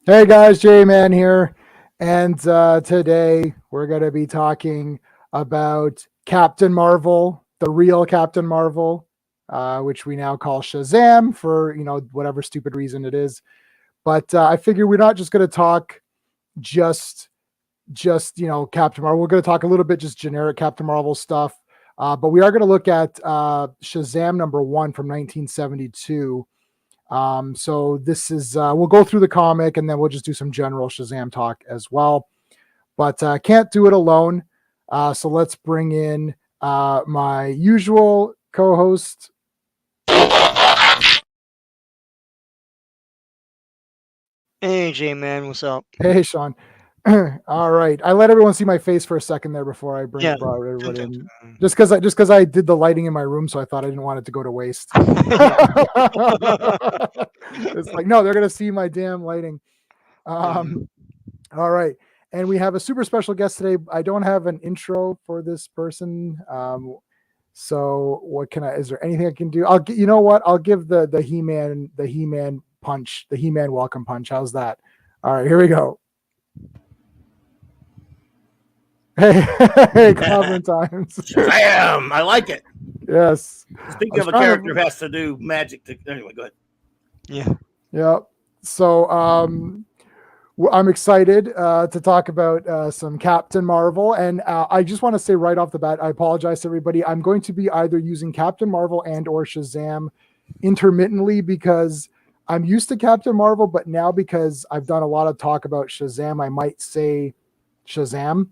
Hey guys, J-Man here, and today we're going to be talking about Captain Marvel, the real Captain Marvel, which we now call Shazam for whatever stupid reason it is. But I figure we're not just going to talk just Captain Marvel. We're going to talk a little bit just generic Captain Marvel stuff, but we are going to look at Shazam #1 from 1972. So this is we'll go through the comic and then we'll just do some general Shazam talk as well. But can't do it alone. So let's bring in my usual co-host. Hey, J man, what's up? Hey, Sean. All right, I let everyone see my face for a second there before I Yeah. brought everybody Dun, in. dun, Just because I did the lighting in my room, so I thought I didn't want it to go to waste. yeah. It's like, no, they're gonna see my damn lighting. Yeah. Um, All right. And we have a super special guest today. I don't have an intro for this person. So what can is there anything I can do? you know what? I'll give the He-Man punch, the He-Man welcome punch. How's that? All right, here we go. Hey, hey, Clobberin times. Shazam! I like it. Yes. I Speaking was of a trying character to, who has to do magic to anyway, go ahead. Yeah. yeah. So I'm excited to talk about some Captain Marvel. And I just want to say right off the bat, I apologize to everybody. I'm going to be either using Captain Marvel and or Shazam intermittently because I'm used to Captain Marvel, but now because I've done a lot of talk about Shazam, I might say Shazam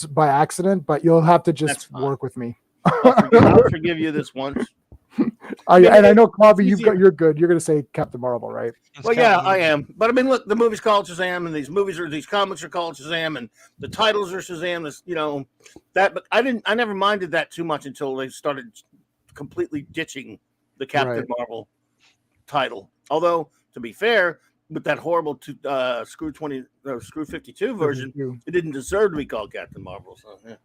by accident, but you'll have to That's just fine. work with me. I'll forgive you this once. And I know Clobby, Easier. you're good. You're going to say Captain Marvel, right? It's Well, yeah, Captain I Marvel. am. But I mean, look, the movie's called Shazam, and these comics are called Shazam, and the titles are Shazam. This, that. But I never minded that too much until they started completely ditching the Captain Right. Marvel title. Although, to be fair, with that horrible Screw 52 version, it didn't deserve to be called Captain Marvel. So yeah,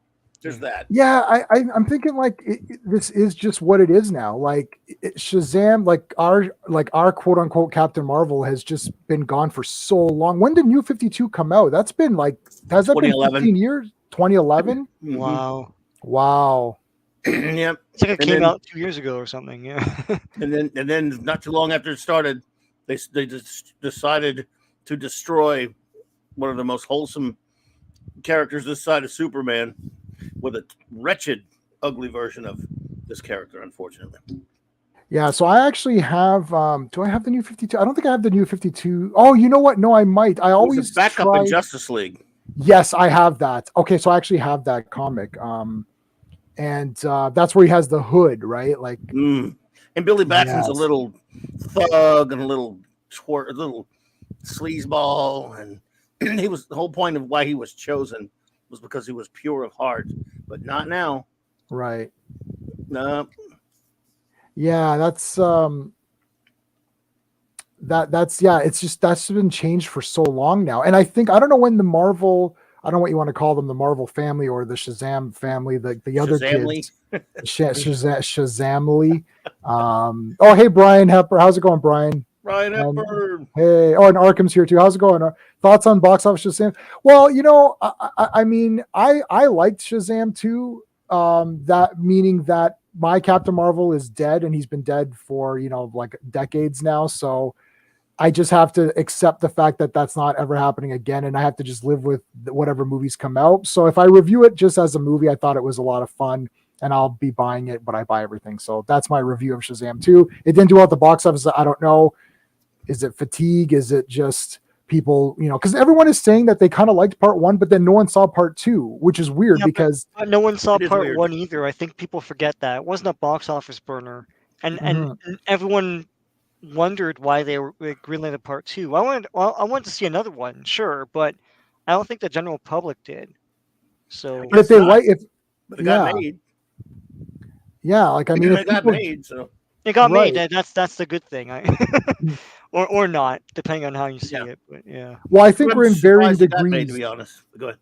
there's Yeah. that. Yeah, I'm thinking like this is just what it is now. Like Shazam, like our quote unquote Captain Marvel has just been gone for so long. When did New 52 come out? That's been like has that been 2011. 15 years? 2011? Mm-hmm. Wow. Wow. Yep. It's like it And came then out 2 years ago or something. Yeah. and then not too long after it started, they just decided to destroy one of the most wholesome characters this side of Superman with a wretched, ugly version of this character. Unfortunately, Yeah, so I actually have do I have the New 52? I don't think I have the New 52. Oh, you know what? No, I might. I he was a always backup in try. Justice League. Yes, I have that. Okay, so I actually have that comic. And that's where he has the hood, right? Like Mm. And Billy Batson's a yes. little thug and a little sleazeball, and he was the whole point of why he was chosen was because he was pure of heart, but not now. Right. No, Yeah, that's yeah, it's just that's been changed for so long now. And I think I don't know when the Marvel, I don't know what you want to call them, the Marvel family or the Shazam family, the other Shazamly. kids, Shazamly. Oh hey Brian Hepper, how's it going, Brian? Ryan And Hepburn. hey, oh, and Arkham's here too. How's it going? Thoughts on box office Shazam? Well, I mean, I liked Shazam too. That meaning that my Captain Marvel is dead, and he's been dead for like decades now. So I just have to accept the fact that that's not ever happening again, and I have to just live with whatever movies come out. So if I review it just as a movie, I thought it was a lot of fun, and I'll be buying it, but I buy everything. So that's my review of Shazam 2. It didn't do well at the box office. I don't know. Is it fatigue? Is it just people? Because everyone is saying that they kind of liked part one, but then no one saw part two, which is weird Yeah, because. but no one saw It is part weird. one either. I think people forget that. It wasn't a box office burner. And Mhm. everyone wondered why they were greenlighted part two. I wanted to see another one, sure, but I don't think the general public did. I So But if guess they not, like, if but it got yeah, made. yeah, like I mean, if It got people made. So it got made. right. That's the good thing. Or not, depending on how you see yeah, it. But yeah. Well, I think I'm we're in varying surprised it got made. To degrees. be honest, but go ahead.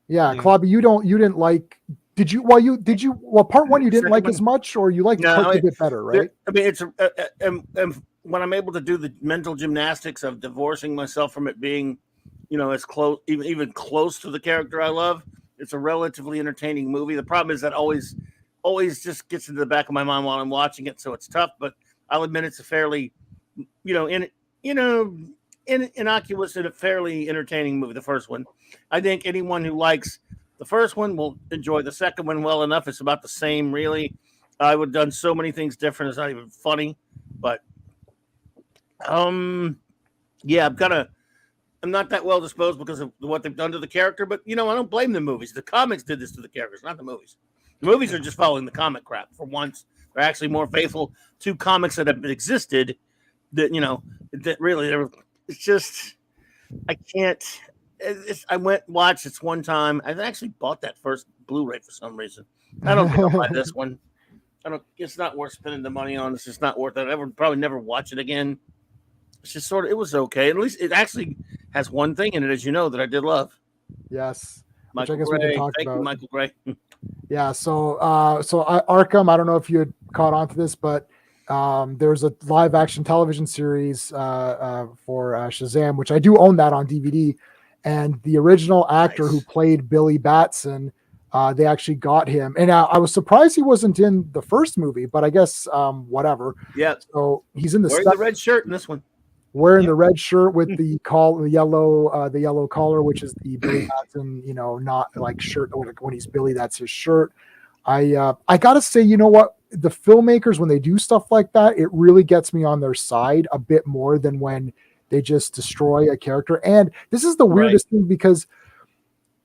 Yeah, Yeah. Klobby, you didn't like. Did you? Well, part one you didn't Second like as one. much, or you liked part No, two a bit better, right? I mean it's when I'm able to do the mental gymnastics of divorcing myself from it being as close, even close to the character I love. It's a relatively entertaining movie. The problem is that always just gets into the back of my mind while I'm watching it, so it's tough. But I'll admit it's a fairly, in innocuous and a fairly entertaining movie. The first one, I think anyone who likes the first one will enjoy the second one well enough. It's about the same, really. I would have done so many things different. It's not even funny, but yeah, I'm not that well disposed because of what they've done to the character. But I don't blame the movies. The comics did this to the characters, not the movies. The movies are just following the comic crap. For once, they're actually more faithful to comics that have existed. That really, it's just I can't. I went and watched it one time. I actually bought that first Blu-ray for some reason. I don't think I'll buy this one. It's not worth spending the money on. It's just not worth it. I would probably never watch it again. It's just it was okay. At least it actually has one thing in it, as you know, that I did love. Yes. Michael which I guess Gray. we can talk Thank about. you, Michael Gray. Yeah. So Arkham, I don't know if you had caught on to this, but there's a live action television series for Shazam, which I do own that on DVD. And the original actor who played Billy Batson, they actually got him. And I was surprised he wasn't in the first movie, but I guess whatever. Yeah. So he's in wearing the red shirt in this one. Wearing the red shirt with the yellow collar, which is the Billy Batson, not like shirt. Like when he's Billy, that's his shirt. I gotta say, you know what? The filmmakers, when they do stuff like that, it really gets me on their side a bit more than when they just destroy a character. And this is the weirdest thing because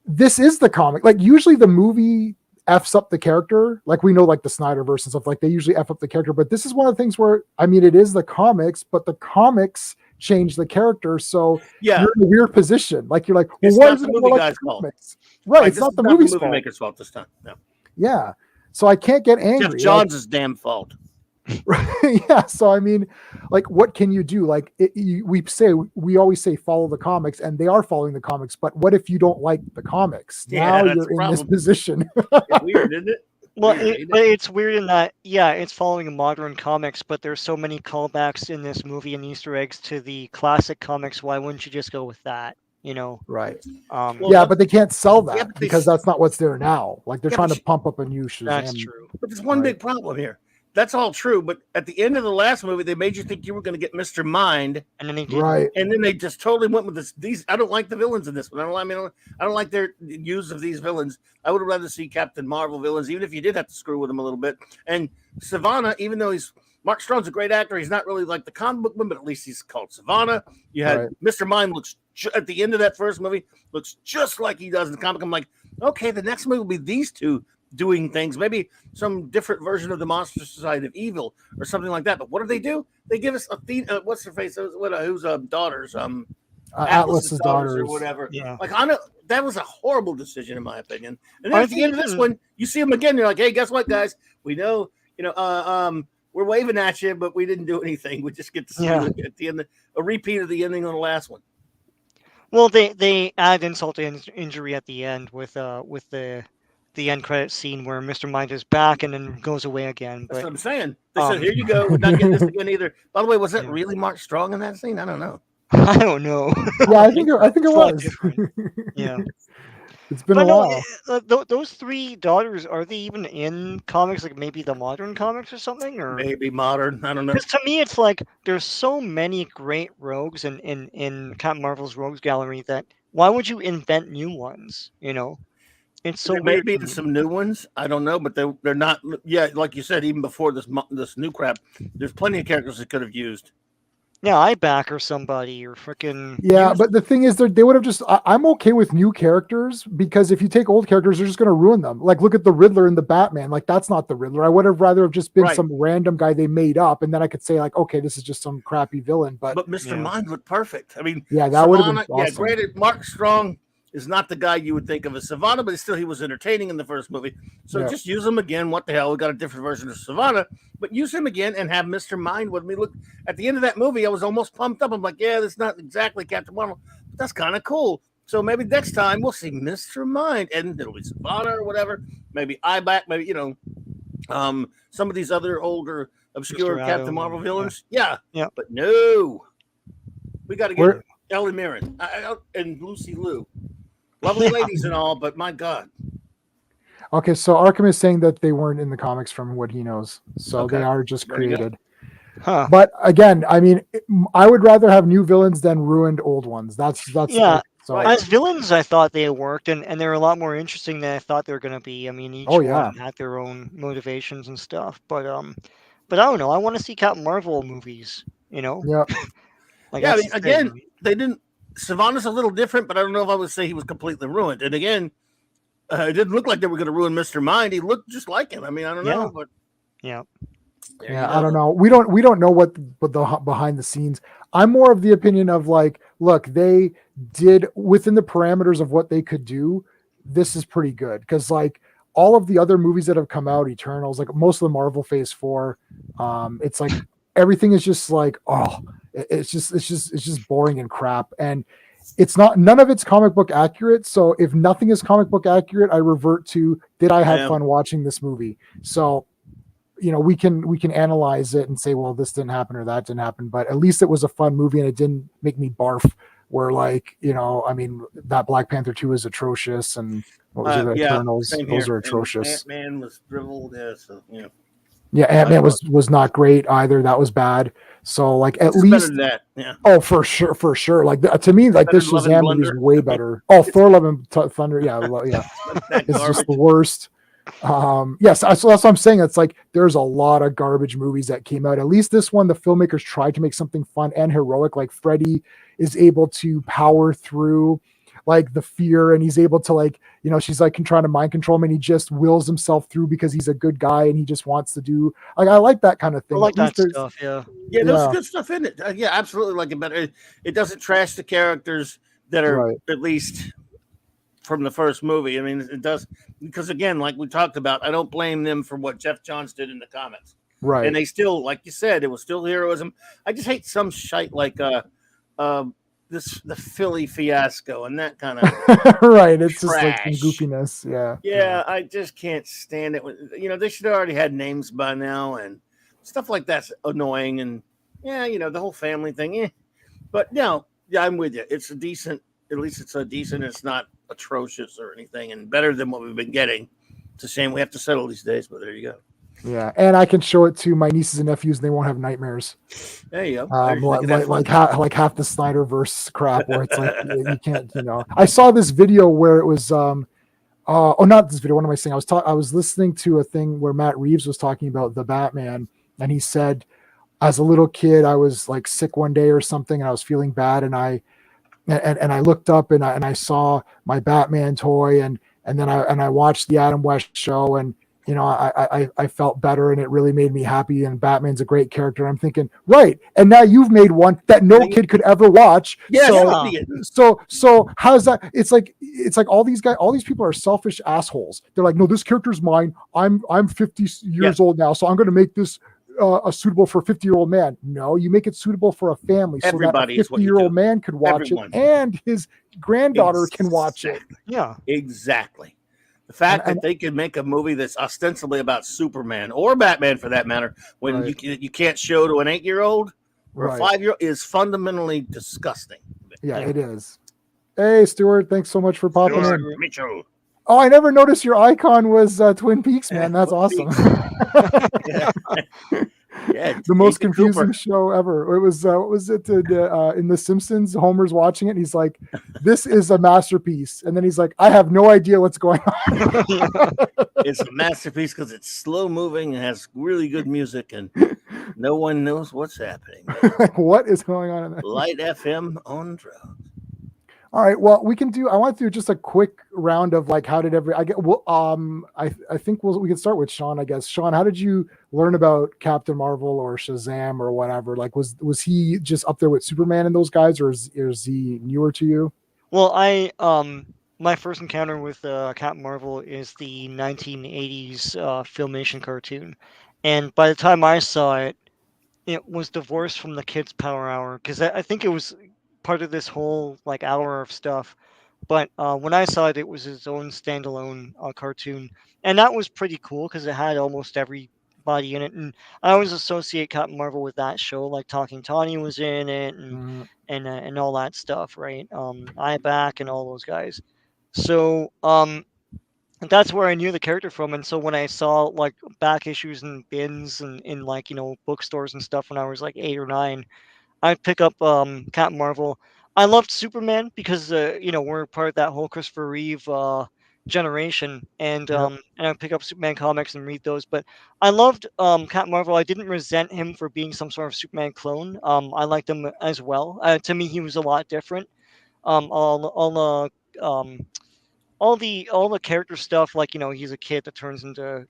this is the comic. Like usually the movie F's up the character. Like we know like the Snyderverse and stuff, like they usually F up the character. But this is one of the things where, it is the comics, but the comics change the character. So you're in a weird position. Like you're like, well, it's why not is the it movie like guy's the fault? comics? Right. It's not the movie maker's fault this time. No. Yeah. So I can't get angry. Jeff Johns' damn fault. Yeah. So like, what can you do? Like we always say follow the comics, and they are following the comics. But what if you don't like the comics? Now you're in this position. It's weird, isn't it? Well, but it's weird in that, it's following modern comics, but there's so many callbacks in this movie and Easter eggs to the classic comics. Why wouldn't you just go with that? Right. Well, but they can't sell that because that's not what's there now. Like they're trying to pump up a new Shazam. That's true. But there's one big problem here. That's all true, but at the end of the last movie, they made you think you were going to get Mr. Mind, and then they did. And then they just totally went with these. I don't like the villains in this one. I don't like their use of these villains. I would rather see Captain Marvel villains, even if you did have to screw with them a little bit. And Savannah, even though Mark Strong's a great actor, he's not really like the comic book one, but at least he's called Savannah. You had Mr. Mind looks at the end of that first movie looks just like he does in the comic. I'm like, okay, the next movie will be these two doing things, maybe some different version of the Monster Society of Evil or something like that. But what do? They give us what's her face? Whose daughters? Atlas's daughters or whatever. Yeah. Like that was a horrible decision in my opinion. And then at the end of this one, you see them again. You're like, hey, guess what, guys? We know, we're waving at you, but we didn't do anything. We just get to see at the end a repeat of the ending on the last one. Well, they add insult to injury at the end with the end credit scene where Mr. Mind is back and then goes away again. That's what I'm saying. They said, here you go. We're not getting this again either. By the way, was that really Mark Strong in that scene? I don't know. I don't know. Yeah, I think it was. Yeah. It's been a while. Those three daughters, are they even in comics? Like maybe the modern comics or something? Or maybe modern. I don't know. Because to me, it's like there's so many great rogues in Captain Marvel's Rogues Gallery that why would you invent new ones? It's so maybe some new ones. I don't know, but they're not. Yeah, like you said, even before this new crap, there's plenty of characters they could have used. Yeah, I back or somebody or freaking. Yeah, but the thing is, they would have just. I'm okay with new characters because if you take old characters, they're just going to ruin them. Like, look at the Riddler in the Batman. Like, that's not the Riddler. I would have rather have just been some random guy they made up, and then I could say like, okay, this is just some crappy villain. But Mr. Mind looked perfect. I mean, that would have been awesome. Yeah, granted, Mark Strong is not the guy you would think of as Savannah, but still he was entertaining in the first movie. So just use him again. What the hell? We got a different version of Savannah, but use him again and have Mr. Mind with me. Look, at the end of that movie, I was almost pumped up. I'm like, yeah, that's not exactly Captain Marvel, but that's kind of cool. So maybe next time we'll see Mr. Mind and it'll be Savannah or whatever. Maybe Iback, maybe, some of these other older, obscure Captain Marvel villains. Yeah. But no, we got to get Ellen Mirren and Lucy Liu, lovely ladies and all, but my God. Okay, so Arkham is saying that they weren't in the comics from what he knows, so they Okay, are just there you go. created. Huh. But again, I mean, I would rather have new villains than ruined old ones. That's Yeah. so. Right. As villains, I thought they worked, and they were a lot more interesting than I thought they were going to be. I mean, Oh each yeah, one had their own motivations and stuff. But I don't know. I want to see Captain Marvel movies. You know, yeah. like Yeah, I that's mean, the thing. again, they didn't. Savannah's a little different, but I don't know if I would say he was completely ruined. And again, it didn't look like they were going to ruin Mr. Mind. He looked just like him. I mean, I don't Yeah. know, but Yeah. there you Yeah, I don't go. know. We don't know what the behind the scenes. I'm more of the opinion of like, look, they did within the parameters of what they could do. This is pretty good because like all of the other movies that have come out, Eternals, like most of the Marvel Phase 4, it's like everything is just like, oh, it's just boring and crap, and it's not, none of it's comic book accurate. So if nothing is comic book accurate, I revert to, did I have Yeah. fun watching this movie? So we can analyze it and say, well, this didn't happen or that didn't happen, but at least it was a fun movie and it didn't make me barf. Where like, I mean, that Black Panther 2 is atrocious, and what was it, the Yeah, Eternals? same Those here. are And atrocious. Ant Man was driveled. Yeah, so Yeah, I Ant-Man thought was not great either. That was bad. So like this at is better least, than that. Yeah, oh, for sure, for sure. Like to me, like better this than Love and Shazam movie is Blunder. way better. Oh, Thor: Love and Thunder, yeah, yeah, That it's just the garbage. worst. Yes, so that's what I'm saying. It's like there's a lot of garbage movies that came out. At least this one, the filmmakers tried to make something fun and heroic. Like Freddy is able to power through like the fear, and he's able to like, she's like trying to mind control him, and he just wills himself through because he's a good guy and he just wants to do, like, I like that kind of I thing. At like least that there's, stuff. Yeah. Yeah, there's yeah, good stuff in it. Yeah, absolutely like it, but it doesn't trash the characters that are right, at least from the first movie. I mean, it does because again, like we talked about, I don't blame them for what Jeff Johns did in the comics, and right. they still, like you said, it was still heroism. I just hate some shite like uh the Philly fiasco and that kind of Right, it's just like some trash. goofiness. Yeah, yeah. Yeah, I just can't stand it. They should have already had names by now and stuff like that's annoying. And yeah, the whole family thing. Yeah, but no, yeah, I'm with you. It's a decent. At least it's a decent. It's not atrocious or anything, and better than what we've been getting. It's a shame we have to settle these days, but there you go. Yeah, and I can show it to my nieces and nephews, and they won't have nightmares. There you go. They Like can have like fun. like half the Snyderverse crap, where it's like you can't. I saw this video where it was oh, not this video. What am I saying? I was listening to a thing where Matt Reeves was talking about the Batman, and he said, as a little kid, I was like sick one day or something, and I was feeling bad, and I looked up and I saw my Batman toy, and then I watched the Adam West show, and I felt better, and it really made me happy, and Batman's a great character. I'm thinking, right, and now you've made one that no kid could ever watch. Yes, Yeah. idiot. So how's that? It's like all these people are selfish assholes. They're like, no, this character's mine. I'm 50 years old now, so I'm going to make this a suitable for a 50-year-old man. No, you make it suitable for a family, so that a Everybody is what you 50-year-old do. man could watch Everyone. it, and his granddaughter can watch it. Yeah. Exactly. The fact And that they could make a movie that's ostensibly about Superman or Batman, for that matter, when Right. you can't show to an 8-year-old or a Right. 5-year-old is fundamentally disgusting. Yeah, Yeah. it is. Hey, Stuart, thanks so much for popping Stuart in. Mitchell. Oh, I never noticed your icon was Twin Peaks, man. That's Twin awesome. Yeah. Yeah, The most Agent confusing Cooper. show ever. It was what was it in The Simpsons? Homer's watching it, and he's like, "This is a masterpiece," and then he's like, "I have no idea what's going on." It's a masterpiece because it's slow moving and has really good music, and no one knows what's happening. Like, what is going on in that? Light FM on drugs. All right. Well, we can do. I want to do just a quick round of like, how did I get? Well, I think we can start with Sean. I guess Sean, how did you learn about Captain Marvel or Shazam or whatever? Like, was he just up there with Superman and those guys, or is he newer to you? Well, my first encounter with Captain Marvel is the 1980s Filmation cartoon, and by the time I saw it, it was divorced from the Kids Power Hour because I think it was part of this whole like hour of stuff. But when I saw it, it was its own standalone cartoon, and that was pretty cool because it had almost every everybody in it, and I always associate Captain Marvel with that show. Like Talking Tawny was in it, Mhm. and all that stuff, right? Back and all those guys. So and that's where I knew the character from. And so when I saw like back issues and bins and in like bookstores and stuff when I was like 8 or 9, I'd pick up Captain Marvel. I loved Superman because we're part of that whole Christopher Reeve generation, Yep. and I'd pick up Superman comics and read those. But I loved Captain Marvel. I didn't resent him for being some sort of Superman clone. I liked him as well. To me, he was a lot different. Um, all the character stuff, like he's a kid that turns into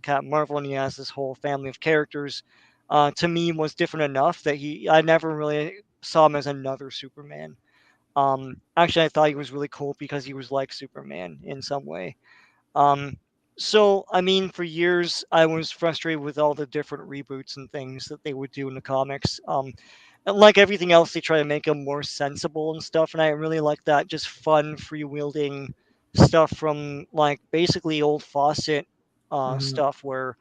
Captain Marvel, and he has this whole family of characters. To me, was different enough that I never really saw him as another Superman. Actually, I thought he was really cool because he was like Superman in some way. Um, so I mean, for years I was frustrated with all the different reboots and things that they would do in the comics. And like everything else, they try to make them more sensible and stuff, and I really like that just fun, freewheeling stuff from like basically old Fawcett Mhm. stuff where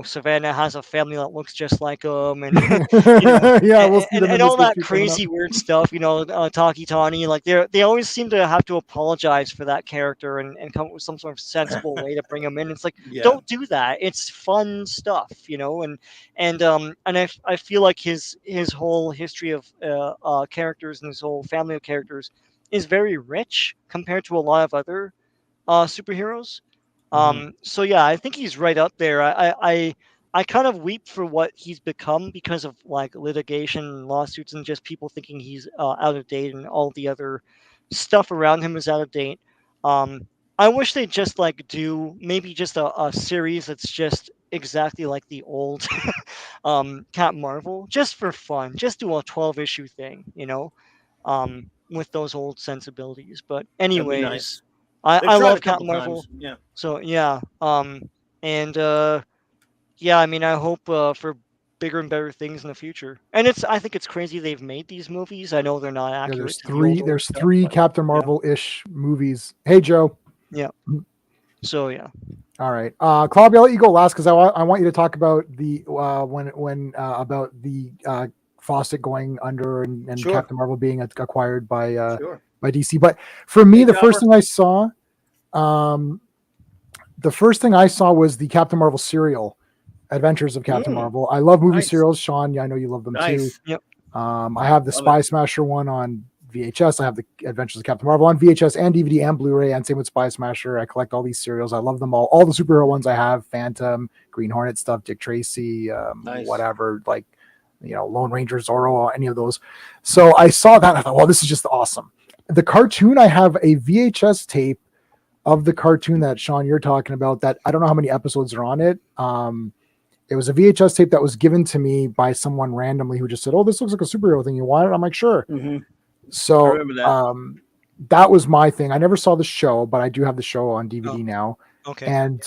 Savannah has a family that looks just like them, and you know Yeah, we'll see them in and this all that issue coming up. crazy weird stuff, Taki Tani, like they always seem to have to apologize for that character and come up with some sort of sensible way to bring him in. It's like, Yeah. don't do that. It's fun stuff, and I feel like his whole history of characters and his whole family of characters is very rich compared to a lot of other superheroes. Mhm. So yeah, I think he's right up there. I kind of weep for what he's become because of like litigation and lawsuits and just people thinking he's out of date and all the other stuff around him is out of date. Um, I wish they'd just like do maybe just a series that's just exactly like the old Captain Marvel, just for fun. Just do a 12 issue thing, with those old sensibilities. But That'd be anyways, nice. I, They've I tried a love couple Captain Marvel. times. Yeah. So yeah, and yeah, I mean, I hope for bigger and better things in the future. And I think it's crazy they've made these movies. I know they're not Yeah, accurate there's to the old three. old There's stuff, three but Captain yeah, Marvel-ish movies. Hey, Joe. yeah. So yeah, All right, Claudia, I'll let you go last because I want you to talk about the when about the Fawcett going under and Sure. Captain Marvel being acquired Sure. by DC. But for me, Hey, Chopper. um, the first thing I saw was the Captain Marvel serial, Adventures of Captain Mm, Marvel. I love movie nice. serials, Sean. Yeah, I know you love them too. Nice. yep. I have the Love it. Spy Smasher one on VHS. I have the Adventures of Captain Marvel on VHS and DVD and Blu-ray, and same with Spy Smasher. I collect all these serials. I love them all. All the superhero ones I have: Phantom, Green Hornet stuff, Dick Tracy, Nice. whatever, like Lone Ranger, Zorro, any of those. So I saw that and I thought, well, this is just awesome. The cartoon, I have a VHS tape of the cartoon that Sean you're talking about. That I don't know how many episodes are on it. It was a VHS tape that was given to me by someone randomly who just said, "Oh, this looks like a superhero thing. You want it?" I'm like, "Sure." Hmm. I So remember that. that was my thing. I never saw the show, but I do have the show on Oh, DVD now. okay. And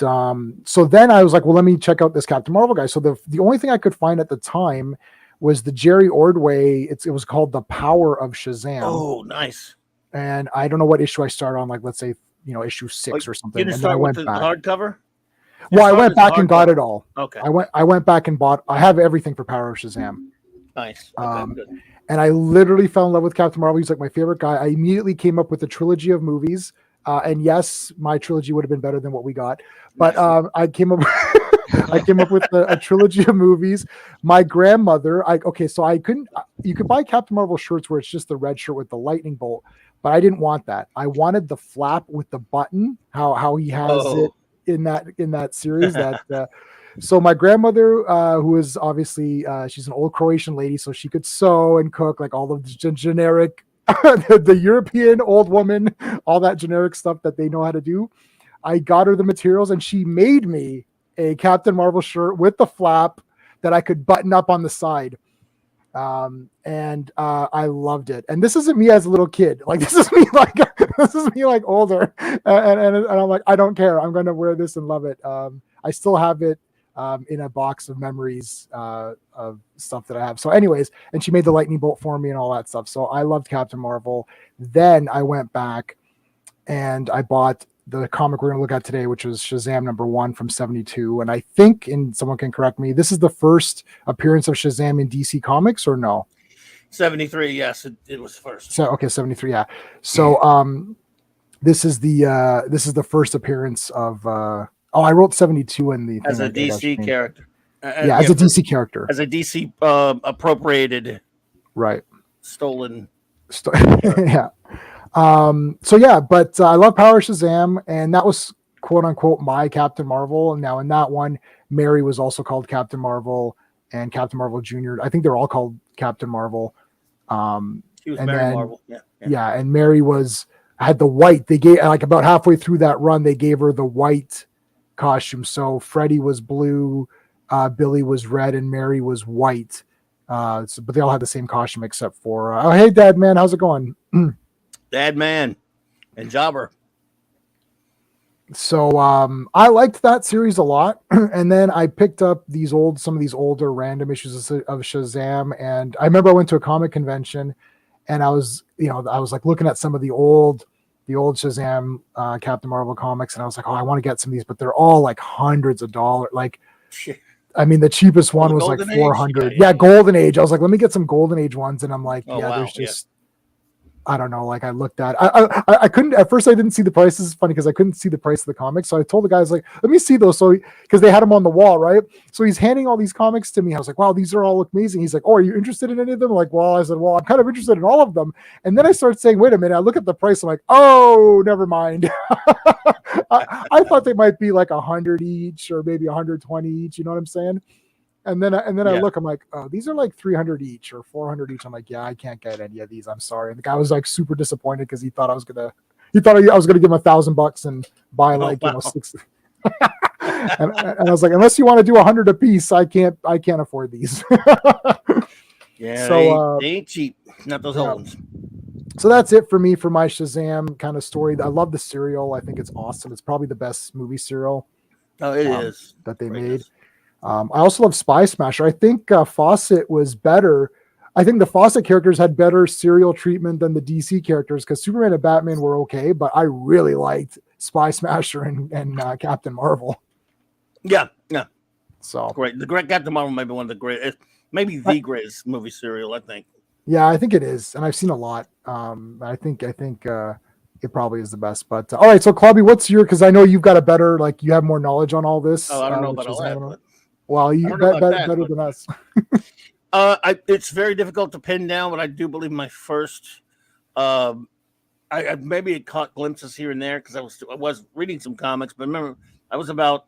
so then I was like, well, let me check out this Captain Marvel guy. So the only thing I could find at the time was the Jerry Ordway. It was called The Power of Shazam. Oh, nice. And I don't know what issue I started on, like let's say issue Oh, 6 or you something. didn't And then I start with went the back. hardcover? You Well, I started went as a back and got hardcover. it all. Okay. I went back and bought. I have everything for Power of Shazam. Nice. Okay, good. And I literally fell in love with Captain Marvel. He's like my favorite guy. I immediately came up with a trilogy of movies. And yes, my trilogy would have been better than what we got. But Nice. I came up I came up with a trilogy of movies. My grandmother, so I couldn't. You could buy Captain Marvel shirts where it's just the red shirt with the lightning bolt, but I didn't want that. I wanted the flap with the button. How he has it Oh. in that series. That so my grandmother, who is obviously she's an old Croatian lady, so she could sew and cook like all of the generic, the European old woman, all that generic stuff that they know how to do. I got her the materials and she made me a Captain Marvel shirt with the flap that I could button up on the side. And I loved it. And this isn't me as a little kid. Like this is me like older. And I'm like, I don't care. I'm going to wear this and love it. I still have it in a box of memories of stuff that I have. So anyways, and she made the lightning bolt for me and all that stuff. So I loved Captain Marvel. Then I went back and I bought the comic we're going to look at today, which was Shazam #1 from '72. And I think, and someone can correct me, this is the first appearance of Shazam in DC Comics, or no? 73, yes, it was first. So okay, 73, yeah. So this is the first appearance of I wrote 72 in the As thing a DC character. Yeah, as a DC character. As a DC appropriated, right. Stolen. Yeah. So yeah, but I love Power Shazam, and that was quote unquote my Captain Marvel. And now in that one, Mary was also called Captain Marvel, and Captain Marvel Jr. I think they're all called Captain Marvel. She was Mary Marvel. Yeah, and Mary had the white. They gave, like, about halfway through that run, they gave her the white costume. So Freddy was blue, Billy was red, and Mary was white. But they all had the same costume except for oh, hey Dad Man, how's it going? Dad Man and Jobber. So I liked that series a lot, and then I picked up some of these older random issues of Shazam, and I remember I went to a comic convention, and I was like looking at some of the old Shazam Captain Marvel comics, and I was like, oh, I want to get some of these, but they're all like hundreds of dollars. Like, I mean, the cheapest one was like 400. Yeah, Golden Age. I was like, let me get some Golden Age ones, and I'm like, there's just. I don't know. Like, I looked at, I couldn't at first. I didn't see the prices. It's funny because I couldn't see the price of the comics. So I told the guys, like, let me see those. So because they had them on the wall, right? So he's handing all these comics to me. I was like, wow, these are all amazing. He's like, oh, are you interested in any of them? I'm like, well, I said, well, I'm kind of interested in all of them. And then I started saying, wait a minute. I look at the price. I'm like, oh, never mind. I thought they might be like 100 each or maybe 120 each. You know what I'm saying? And then I look, I'm like, oh, these are like 300 each or 400 each. I'm like, yeah, I can't get any of these. I'm sorry. And the guy was like super disappointed because he thought I was gonna give him $1,000 and buy 6. and I was like, unless you want to do 100 a piece, I can't afford these. Yeah, so they ain't cheap. Not those old ones. So that's it for me for my Shazam kind of story. I love the serial. I think it's awesome. It's probably the best movie serial. Oh, it is that they made. I also love Spy Smasher. I think Fawcett was better. I think the Fawcett characters had better serial treatment than the DC characters because Superman and Batman were okay, but I really liked Spy Smasher and Captain Marvel. Yeah. So great. The great Captain Marvel may be one of the greatest, maybe the greatest movie serial, I think. Yeah, I think it is, and I've seen a lot. I think it probably is the best. But all right, so Clubby, what's your? Because I know you've got a better, like, you have more knowledge on all this. Oh, I don't know about all that. But... Well, you better than us. It's very difficult to pin down, but I do believe my first. I maybe caught glimpses here and there because I was reading some comics, but remember I was about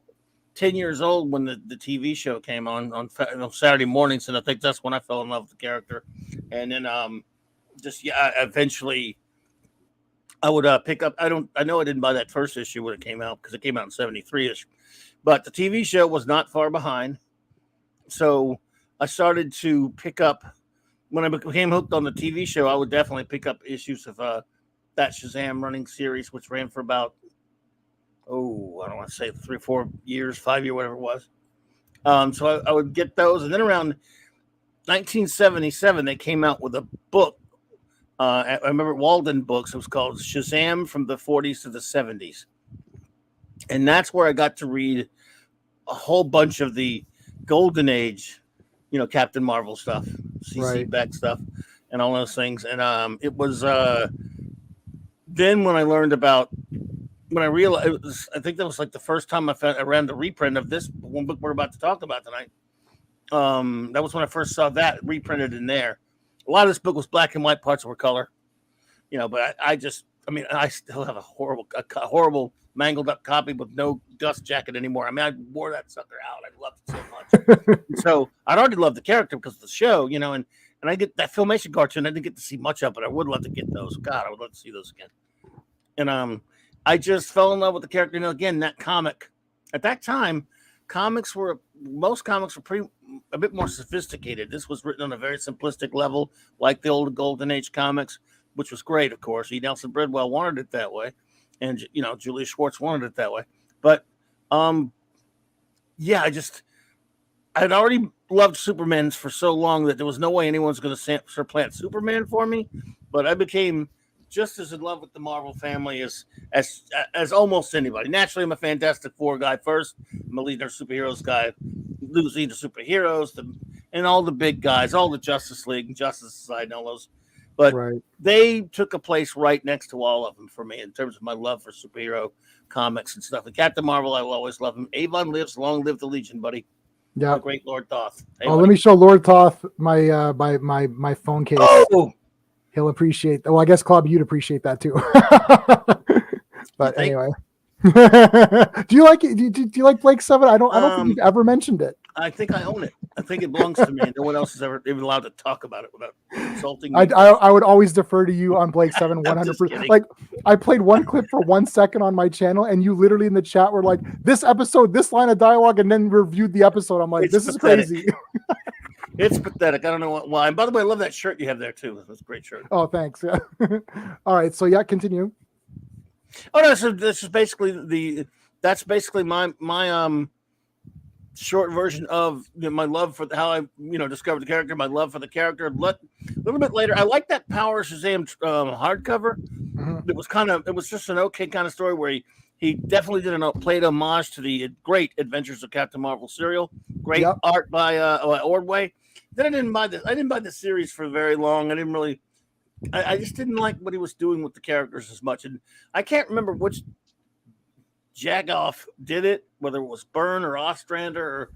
10 years old when the TV show came on Saturday mornings, and I think that's when I fell in love with the character. And then eventually I would pick up. I know I didn't buy that first issue when it came out because it came out in 73ish. But the TV show was not far behind. So I started to pick up, when I became hooked on the TV show, I would definitely pick up issues of that Shazam running series, which ran for about, I don't want to say 3 or 4 years, 5 years, whatever it was. So I would get those. And then around 1977, they came out with a book. I remember Walden Books. It was called Shazam from the 40s to the 70s. And that's where I got to read a whole bunch of the Golden Age, Captain Marvel stuff, CC Beck stuff, and all those things. And it was then when I learned about, when I realized, I think that was like the first time I ran the reprint of this one book we're about to talk about tonight. That was when I first saw that reprinted in there. A lot of this book was black and white, parts were color, but I still have a horrible mangled up copy with no dust jacket anymore. I mean, I wore that sucker out. I loved it so much. So I'd already loved the character because of the show, and I get that Filmation cartoon. I didn't get to see much of it. I would love to get those. God, I would love to see those again. And I just fell in love with the character. Again, that comic at that time, most comics were a bit more sophisticated. This was written on a very simplistic level, like the old Golden Age comics, which was great, of course. E. Nelson Bridwell wanted it that way. And, Julia Schwartz wanted it that way. But, I had already loved Superman for so long that there was no way anyone was going to supplant Superman for me. But I became just as in love with the Marvel family as almost anybody. Naturally, I'm a Fantastic Four guy first. I'm a leader superheroes guy, leader superheroes, and all the big guys, all the Justice League and Justice Society, and all those. But Right. they took a place right next to all of them for me in terms of my love for superhero comics and stuff. And Captain Marvel, I will always love him. Avon lives, long live the Legion, buddy. Yeah. The great Lord Thoth. Hey, Oh, buddy. let me show Lord Thoth my phone case. Oh, He'll appreciate. Well, I guess Club, you'd appreciate that too. But You think? anyway, do you like it? Do you like Blake 7? I don't think you've ever mentioned it. I think I own it. I think it belongs to me. And no one else is ever even allowed to talk about it without insulting me. I would always defer to you on Blake 7 I'm just 100%. kidding. Like, I played one clip for 1 second on my channel, and you literally in the chat were like, this episode, this line of dialogue, and then reviewed the episode. I'm like, It's this is pathetic. crazy. It's pathetic. I don't know why. And by the way, I love that shirt you have there too. That's a great shirt. Oh, thanks. Yeah. All right. So yeah, continue. Oh no, so this is basically that's my short version of my love for how I discovered the character, my love for the character. A little bit later, I like that Power Shazam hardcover. Mhm. It was just an okay kind of story where he definitely played homage to the great Adventures of Captain Marvel serial. Great Yep. art by Ordway. Then I didn't buy the series for very long. I just didn't like what he was doing with the characters as much. And I can't remember which Jagoff did it, whether it was Byrne or Ostrander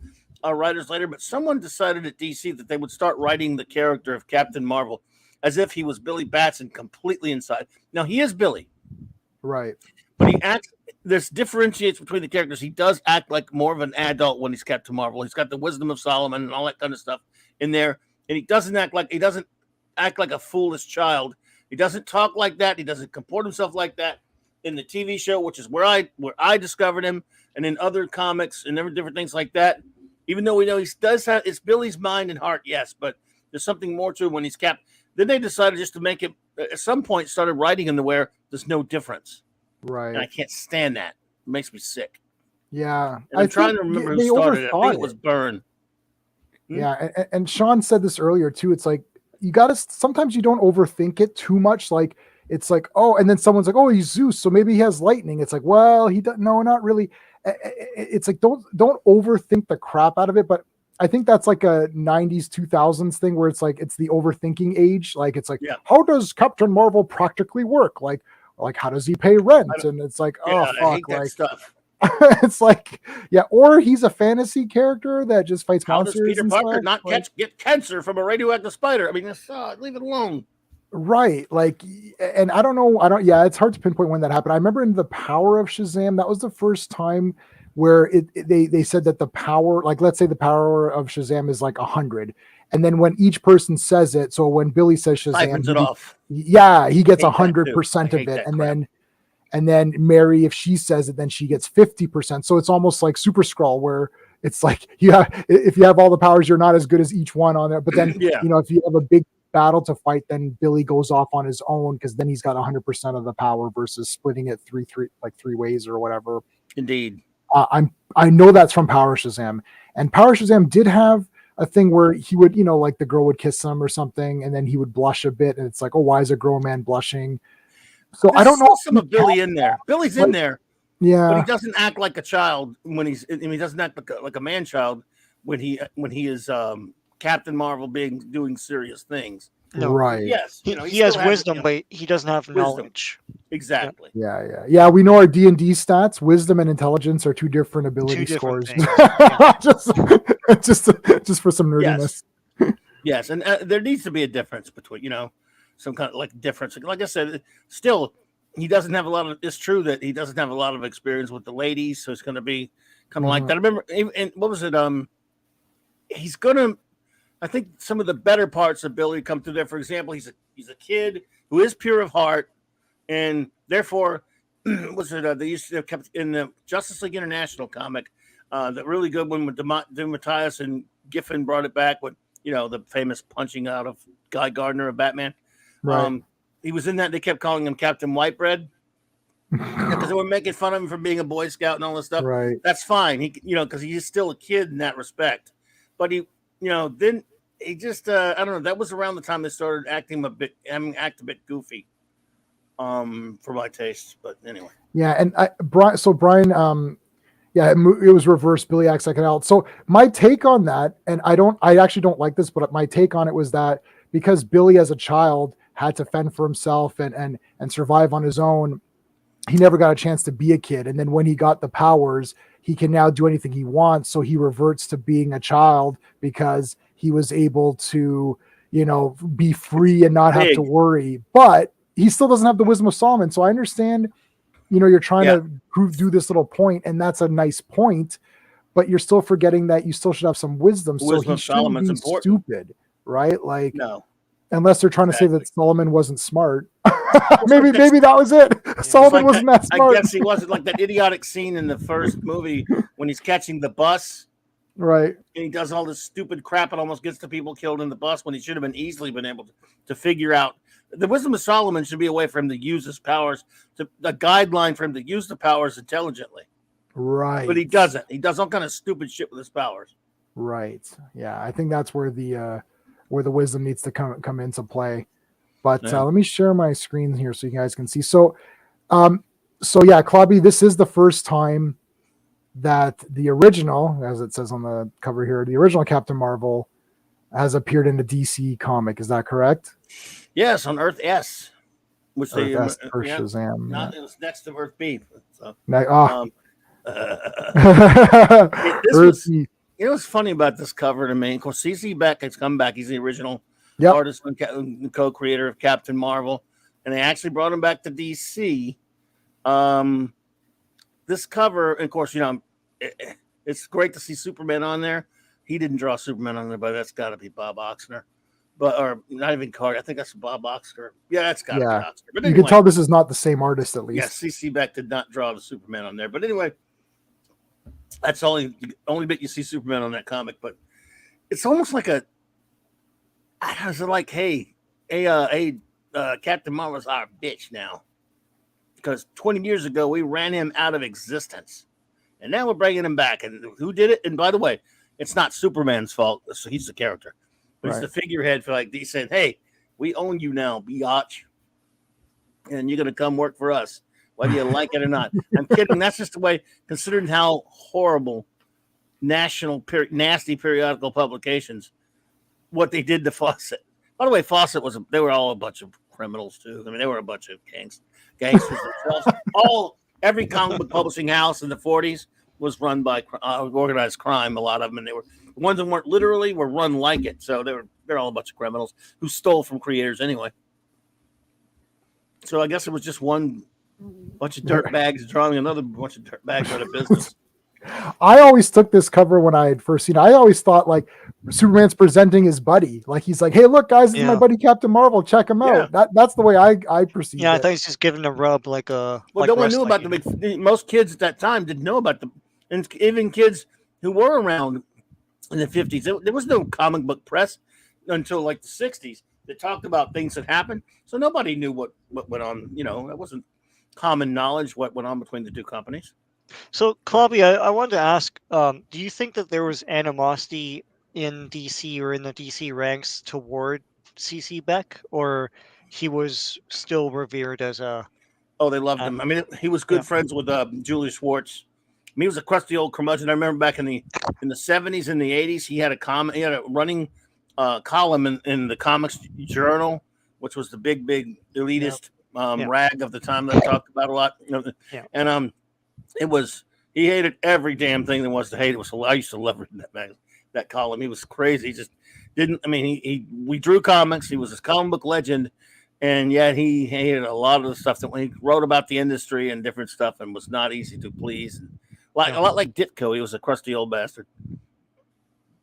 or writers later, but someone decided at DC that they would start writing the character of Captain Marvel as if he was Billy Batson completely inside. Now, he is Billy, Right. but he acts, this differentiates between the characters. He does act like more of an adult when he's Captain Marvel. He's got the wisdom of Solomon and all that kind of stuff in there. And he doesn't act like a foolish child. He doesn't talk like that. He doesn't comport himself like that in the TV show, which is where I discovered him, and in other comics and different things like that. Even though we know it's Billy's mind and heart, yes, but there's something more to him when he's Cap. Then they decided just to make it, at some point, started writing him to where there's no difference. Right. And I can't stand that. It makes me sick. Yeah. And I'm trying to remember who started it. I think it was Byrne. Yeah. And Sean said this earlier too. It's like, sometimes you don't overthink it too much. Like, it's like, oh, and then someone's like, oh, he's Zeus, so maybe he has lightning. It's like, well, he doesn't. No, not really. It's like, don't overthink the crap out of it. But I think that's like a 90s 2000s thing where it's like, it's the overthinking age. Like, it's like, how does Captain Marvel practically work? Like how does he pay rent? And it's like, oh fuck, I hate that like stuff. it's like, yeah, or he's a fantasy character that just fights How monsters. does Peter and Parker stuff. not get cancer from a radioactive spider? I mean, leave it alone. Right. Like, and I don't know. Yeah, it's hard to pinpoint when that happened. I remember in the Power of Shazam, that was the first time where they said that the power, like, let's say the power of Shazam is like 100. And then when each person says it, so when Billy says Shazam, It off. Yeah, he gets I hate that 100% too. I of hate it. that And crap. then Mary, if she says it, then she gets 50%. So it's almost like Super Skrull, where it's like if you have all the powers, you're not as good as each one on there. But then Yeah. if you have a big battle to fight, then Billy goes off on his own because then he's got 100% of the power versus splitting it three ways or whatever. Indeed. I know that's from Power Shazam, and Power Shazam did have a thing where he would, like the girl would kiss him or something, and then he would blush a bit, and it's like, oh, why is a grown man blushing? So I don't know. Some of Billy in there. Billy's in there, but Yeah, he doesn't act like a child when he doesn't act like a man child when he is Captain Marvel doing serious things. No. right. Yes, He still has wisdom, but he doesn't have wisdom. knowledge. Exactly. Yeah. We know our D&D stats. Wisdom and intelligence are two different ability Two different scores. things, just for some nerdiness. Yes, and there needs to be a difference between some kind of like difference. Like I said, still he doesn't have a lot of. It's true that he doesn't have a lot of experience with the ladies, so it's going to be kind of like that. I remember, and what was it? He's gonna. I think some of the better parts of Billy come through there. For example, he's a kid who is pure of heart, and therefore, was it? They used to have kept in the Justice League International comic, the really good one with DeMatteis and Giffen brought it back with the famous punching out of Guy Gardner of Batman. Right. He was in that. They kept calling him Captain Whitebread because they were making fun of him for being a Boy Scout and all this stuff. Right. That's fine. He, because he's still a kid in that respect. But he, then he just, I don't know. That was around the time they started act a bit goofy. for my taste. But anyway, Yeah, and Brian, yeah, it was reverse. Billy acts like an adult. So my take on that, and I actually don't like this, but my take on it was that because Billy as a child had to fend for himself and survive on his own, he never got a chance to be a kid. And then when he got the powers, he can now do anything he wants. So he reverts to being a child because he was able to, be free and not have to worry. But he still doesn't have the wisdom of Solomon. So I understand, you're trying to do this little point, and that's a nice point, but you're still forgetting that you still should have some wisdom. So he shouldn't be stupid, right? Like, no. Unless they're trying to say that Solomon wasn't smart. maybe that was it. Solomon wasn't that smart. I guess he wasn't, like that idiotic scene in the first movie when he's catching the bus. Right. And he does all this stupid crap and almost gets the people killed in the bus when he should have been easily been able to figure out. The wisdom of Solomon should be a way for him to use his powers, a guideline for him to use the powers intelligently. Right. But he doesn't. He does all kind of stupid shit with his powers. Right. Yeah, I think that's where the wisdom needs to come into play. But let me share my screen here so you guys can see. So yeah, Clobby, this is the first time that the original, as it says on the cover here, the original Captain Marvel has appeared in a DC comic. Is that correct? Yes, on Earth S, which Earth S for Shazam. It was next to Earth B. So, Earth B. You know what's funny about this cover to me? Of course, CC Beck has come back. He's the original artist and co-creator of Captain Marvel, and they actually brought him back to DC. This cover, and of course, it's great to see Superman on there. He didn't draw Superman on there, but that's got to be Bob Oxner. Or not even Carter. I think that's Bob Oxner. Yeah, that's got to be Oxner. But anyway, you can tell this is not the same artist, at least. Yeah, CC Beck did not draw the Superman on there. But anyway, that's the only bit you see Superman on that comic. But it's almost like Captain Marvel's our bitch now. Because 20 years ago, we ran him out of existence. And now we're bringing him back. And who did it? And by the way, it's not Superman's fault. So he's the character. But it's the figurehead for he said, hey, we own you now, biatch. And you're going to come work for us, whether you like it or not. I'm kidding. That's just the way, considering how horrible nasty periodical publications, what they did to Fawcett. By the way, Fawcett they were all a bunch of criminals too. I mean, they were a bunch of gangsters themselves. Every comic book publishing house in the 40s was run by organized crime. A lot of them, and they were the ones that were run like it. So they're all a bunch of criminals who stole from creators anyway. So I guess it was just one bunch of dirt bags drawing another bunch of dirt bags out of business. I always took this cover when I had first seen it. I always thought like Superman's presenting his buddy. Like he's like, hey, look, guys, this is my buddy Captain Marvel. Check him out. That's the way I perceive it. Yeah, I thought he's just giving a rub like a. Well, no one knew about most kids at that time didn't know about them. And even kids who were around in the 50s, there was no comic book press until like the 60s that talked about things that happened. So nobody knew what went on. It wasn't common knowledge what went on between the two companies. So, Clobby, I wanted to ask, do you think that there was animosity in DC or in the DC ranks toward CC Beck, or he was still revered as a... Oh, they loved him. I mean, he was good friends with Julius Schwartz. I mean, he was a crusty old curmudgeon. I remember back in the 70s and the 80s, he had a running column in the Comics Journal, which was the big elitist rag of the time that I talked about a lot. And he hated every damn thing there was to hate. I used to love reading that column. He was crazy. He just didn't. I mean, we drew comics. He was this comic book legend, and yet he hated a lot of the stuff that when he wrote about the industry and different stuff, and was not easy to please. And a lot like Ditko, he was a crusty old bastard.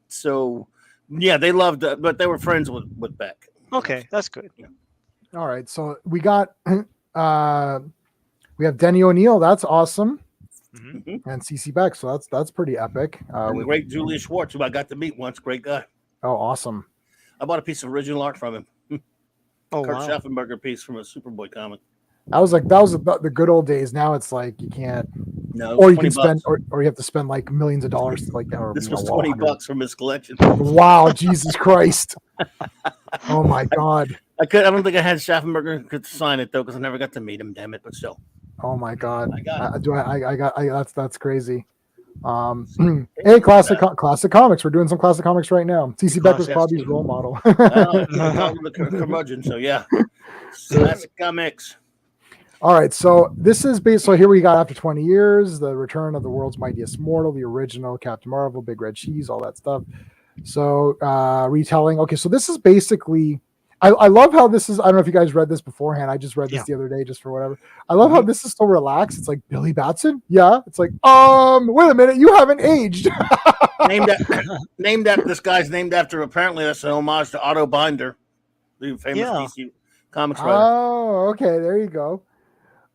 So, yeah, they loved, but they were friends with Beck. Okay, that's good. Yeah. All right, so we got we have Denny O'Neil. That's awesome. Mm-hmm. And CC Beck, so that's pretty epic. With great Julius Schwartz, who I got to meet once, great guy. Oh, awesome! I bought a piece of original art from him. Oh, Kurt wow. Schaffenberger piece from a Superboy comic. That was the good old days. Now it's like you can't. No, or you can spend, or you have to spend like millions of dollars to like. This was $20 from his collection. Wow, Jesus Christ! Oh my God! I don't think I had Schaffenberger could sign it though because I never got to meet him. Damn it! But still, Oh my god. I got it. That's crazy. Hey, classic comics. We're doing some classic comics right now. CC Beck was Classic Bobby's team. role model. I call him the curmudgeon. So yeah, classic comics. All right, so this is based. So here we got after 20 years, the return of the world's mightiest mortal, the original Captain Marvel, Big Red Cheese, all that stuff. So retelling. Okay, so this is basically. I love how this is. I don't know if you guys read this beforehand. I just read this the other day just for whatever. I love how this is so relaxed. It's like Billy Batson. Yeah. It's like wait a minute, you haven't aged. This guy's named after. Apparently, that's an homage to Otto Binder, the famous DC Comics writer. Oh, okay. There you go.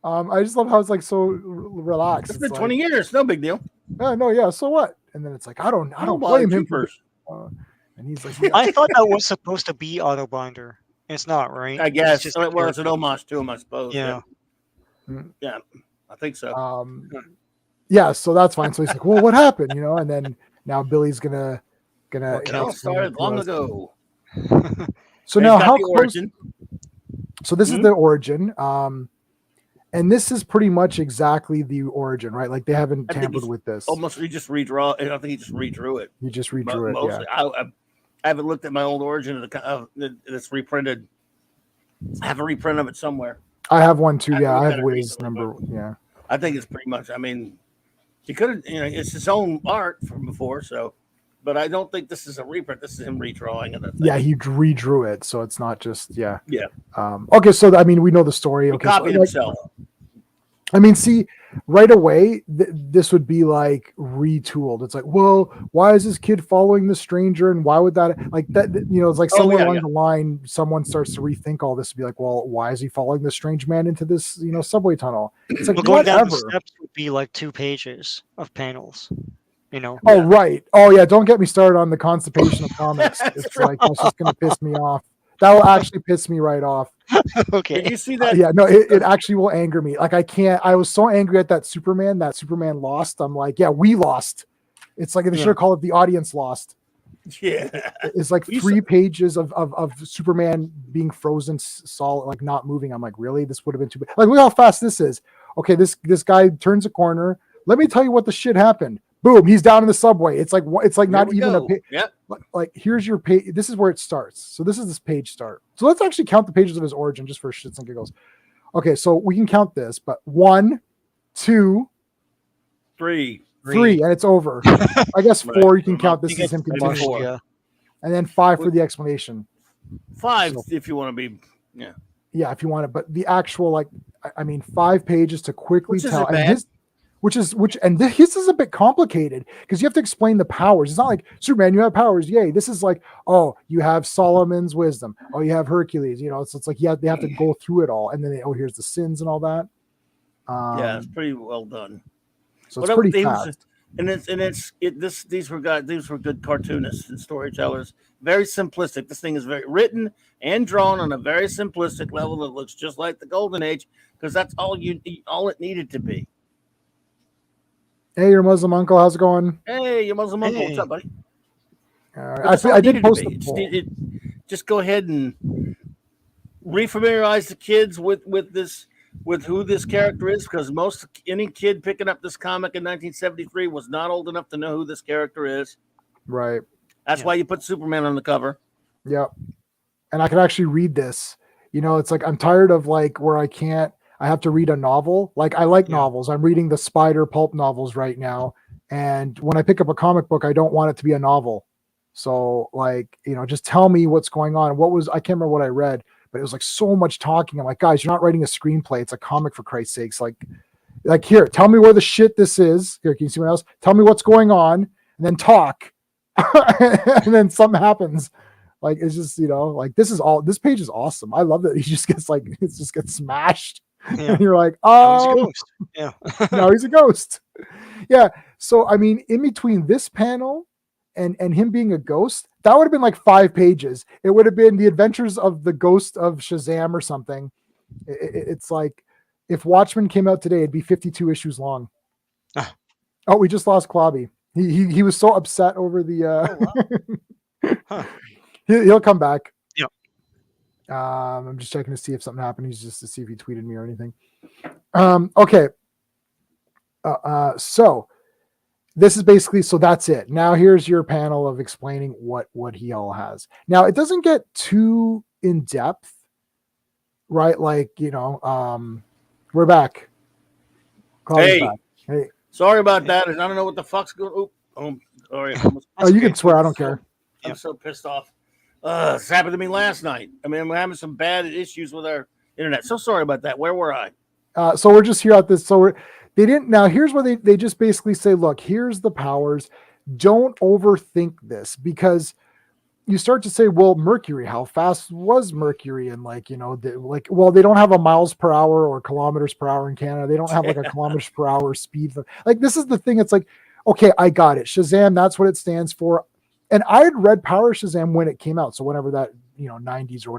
I just love how it's like so relaxed. It's been 20 years, no big deal. No, yeah. So what? And then it's like I don't blame him. And he's like, I thought that was supposed to be Otto Binder. It's not, right? I guess. It's just It's an homage to him, I suppose. Yeah. Yeah, I think so. Yeah. So that's fine. So he's like, well, what happened? And then now Billy's gonna. It all started long ago. So now how the close? origin. So this is the origin. And this is pretty much exactly the origin, right? Like they haven't tampered with this. Almost, he just redraw. I think he just redrew it. He just redrew it. Mostly. Yeah. I haven't looked at my old origin that's reprinted. I have a reprint of it somewhere. I have one too. Yeah, I have Wiz number. Yeah. I think it's pretty much. I mean, he could have. It's his own art from before. So, but I don't think this is a reprint. This is him redrawing it. Yeah, he redrew it, so it's not just Yeah. Okay, so we know the story. Okay, copied himself. I mean, see, right away, this would be like retooled. It's like, well, why is this kid following the stranger, and why would that like that? It's like somewhere along the line, someone starts to rethink all this to be like, well, why is he following the strange man into this subway tunnel? It's like going down the steps would be like 2 pages of panels. Oh right. Oh yeah. Don't get me started on the constipation of comics. It's like that's just gonna piss me off. That will actually piss me right off. Okay. Did you see that? Yeah, no, it actually will anger me. Like I can't. I was so angry at that Superman. That Superman lost. I'm like, yeah, we lost. It's like they should have called it the audience lost. Yeah. It's like 3 pages of Superman being frozen solid, like not moving. I'm like, really? This would have been too bad. Like, look how fast this is. Okay, this guy turns a corner. Let me tell you what the shit happened. Boom, he's down in the subway. It's like not even a page. Yeah. Like here's your page. This is where it starts. So this is this page start. So let's actually count the pages of his origin just for shits and giggles. Okay, so we can count this, but 1, 2, 3, and it's over. I guess 4 you can count. This is him combustion. Yeah. And then 5 for the explanation. 5 if you want to be. Yeah. Yeah, if you want it, but the actual 5 pages to quickly tell. And this is a bit complicated because you have to explain the powers. It's not like Superman, you have powers, yay. This is like, oh, you have Solomon's wisdom. Oh, you have Hercules. It's like they have to go through it all, and then here's the sins and all that. Yeah, it's pretty well done. So it's pretty fast. These were good cartoonists and storytellers. Very simplistic. This thing is very written and drawn on a very simplistic level that looks just like the Golden Age because that's all it needed to be. Hey, your Muslim uncle, how's it going? Hey, your Muslim uncle, what's up, buddy? I did post just go ahead and refamiliarize the kids with who this character is, because any kid picking up this comic in 1973 was not old enough to know who this character is. Right. That's why you put Superman on the cover. Yep. And I can actually read this. It's like I'm tired of where I have to read a novel. Like I like novels. I'm reading the Spider pulp novels right now. And when I pick up a comic book, I don't want it to be a novel. So just tell me what's going on. I can't remember what I read, but it was like so much talking. I'm like, guys, you're not writing a screenplay. It's a comic for Christ's sakes. Like here, tell me where the shit this is. Here, can you see what else? Tell me what's going on and then talk. And then something happens. Like, it's just, this page is awesome. I love that he just gets smashed. Yeah. And you're like, oh, he's a ghost. Yeah. Now he's a ghost. Yeah. So, I mean, in between this panel and him being a ghost, that would have been like 5 pages. It would have been the adventures of the ghost of Shazam or something. It's like if Watchmen came out today, it'd be 52 issues long. Oh, we just lost Clobby. He was so upset over the. Oh, wow. Huh. He'll come back. Yeah. I'm just checking to see if something happened. He's just to see if he tweeted me or anything. Okay. So this is basically, so that's it. Now here's your panel of explaining what he all has. Now it doesn't get too in depth, right? Like, we're back. Hey, back. Hey, sorry about that. I don't know what the fuck's going. Sorry. oh, you can swear. I don't care. I'm so pissed off. This happened to me last night. I mean, we're having some bad issues with our internet. So sorry about that. Where were I? So we're just here at this. So they didn't. Now here's where they just basically say, look, here's the powers. Don't overthink this, because you start to say, well, Mercury, how fast was Mercury? And well, they don't have a miles per hour or kilometers per hour in Canada. They don't have like a kilometers per hour speed. Like, this is the thing. It's like, okay, I got it. Shazam, that's what it stands for. And I had read Power Shazam when it came out. So whenever that, 90s or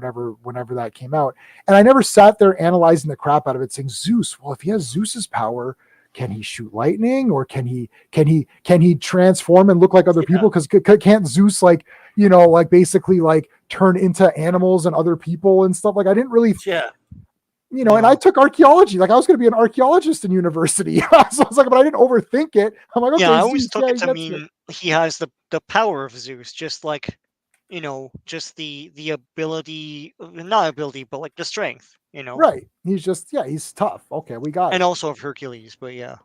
whenever that came out. And I never sat there analyzing the crap out of it, saying, Zeus, well, if he has Zeus's power, can he shoot lightning, or can he transform and look like other people? Because can't Zeus basically turn into animals and other people and stuff? Like, I didn't really, and I took archaeology. Like, I was going to be an archaeologist in university. So I was like, but I didn't overthink it. I'm like, okay, I always Zeus, took it to mean he has the power of Zeus, just like, just the ability, not ability, but like the strength, Right. He's just, he's tough. Okay, we got it. And also of Hercules, but yeah.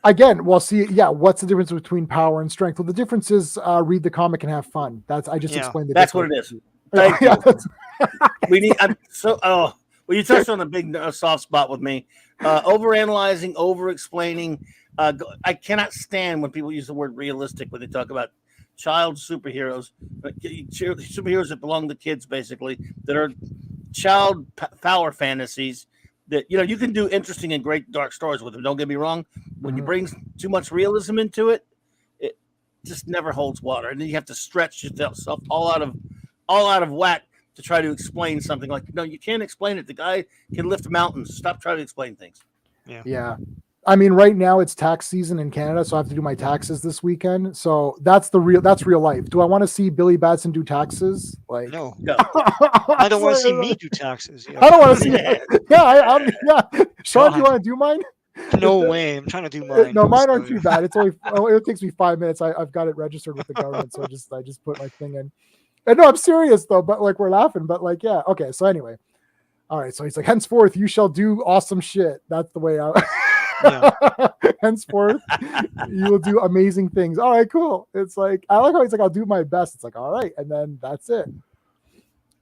Again, well, see, what's the difference between power and strength? Well, the difference is read the comic and have fun. I just explained that's what it is. Thank you. We need. Well, you touched on a big soft spot with me. Overanalyzing, over-explaining. I cannot stand when people use the word realistic when they talk about child superheroes. Superheroes that belong to kids, basically, that are child power fantasies. That you can do interesting and great dark stories with them. Don't get me wrong. When you bring too much realism into it, it just never holds water, and then you have to stretch yourself all out of whack to try to explain something. Like, no, you can't explain it. The guy can lift mountains. Stop trying to explain things. Yeah. I mean, right now it's tax season in Canada, so I have to do my taxes this weekend. So that's real life. Do I want to see Billy Batson do taxes? Like, no. I don't want to see me do taxes. I don't want to see. Sean, do you want to do mine? No way. I'm trying to do mine. No, mine aren't too bad. It's only it takes me 5 minutes. I've got it registered with the government, so I just put my thing in. And no, I'm serious though. But we're laughing. But okay. So anyway, all right. So he's like, henceforth you shall do awesome shit. That's the way out. Henceforth you will do amazing things. All right, cool. It's like, I like how he's like, I'll do my best. It's like, all right, and then that's it.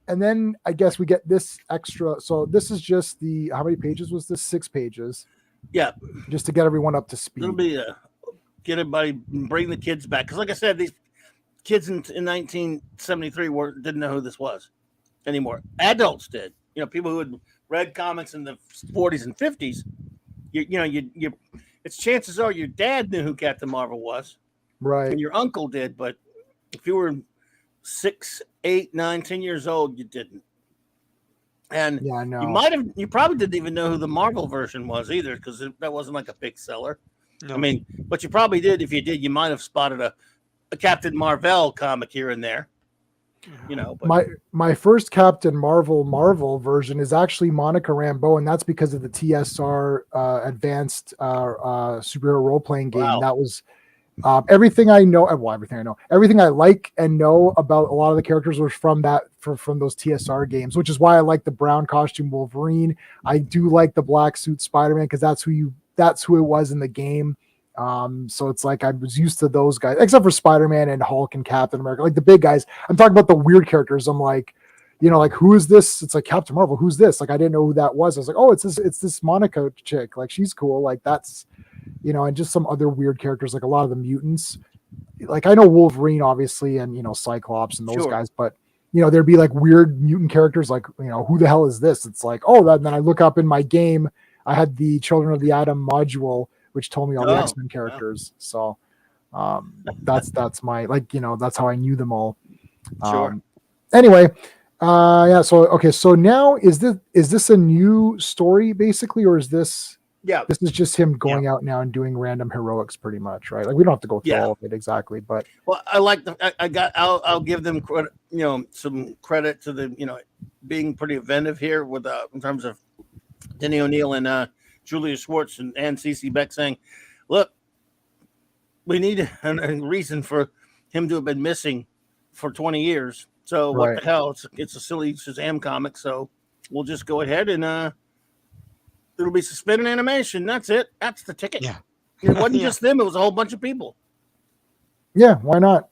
And then I guess we get this extra. So this is just how many pages was this? 6 pages. Yeah, just to get everyone up to speed. It'll be get everybody, bring the kids back, because like I said, these kids in 1973 didn't know who this was anymore. Adults did. People who had read comics in the 40s and 50s. It's chances are your dad knew who Captain Marvel was, right? And your uncle did, but if you were 6, 8, 9, 10 years old, you didn't. And you probably didn't even know who the Marvel version was either, because that wasn't like a big seller. No. I mean, but you probably did. If you did, you might have spotted a Captain Marvel comic here and there. But my first Captain Marvel version is actually Monica Rambeau, and that's because of the TSR advanced superhero role-playing game. Wow. That was everything I know. Everything I like and know about a lot of the characters was from those TSR games, which is why I like the brown costume Wolverine. I do like the black suit Spider-Man, because that's who it was in the game. So it's like I was used to those guys, except for Spider-Man and Hulk and Captain America, like the big guys. I'm talking about the weird characters. I'm like, who is this? It's like Captain Marvel. Who's this? Like, I didn't know who that was. I was like, oh, it's this Monica chick. Like, she's cool. Like, that's, and just some other weird characters, like a lot of the mutants. Like, I know Wolverine, obviously, and Cyclops and those guys, but there'd be like weird mutant characters, like, who the hell is this? It's like, oh, and then I look up in my game, I had the Children of the Atom module, which told me all the X-Men characters. So that's my, that's how I knew them all. Sure. Anyway, so okay, so now is this a new story basically, or is this this is just him going out now and doing random heroics pretty much, right? Like, we don't have to go through all of it exactly, but I like I'll give them credit. some credit to the being pretty inventive here with in terms of Denny O'Neil and Julia Schwartz and CeCe Beck saying, "Look, we need a reason for him to have been missing for 20 years. So what the hell? It's a silly Shazam comic. So we'll just go ahead and it'll be suspended animation. That's it. That's the ticket. Yeah. It wasn't just them. It was a whole bunch of people. Yeah, why not?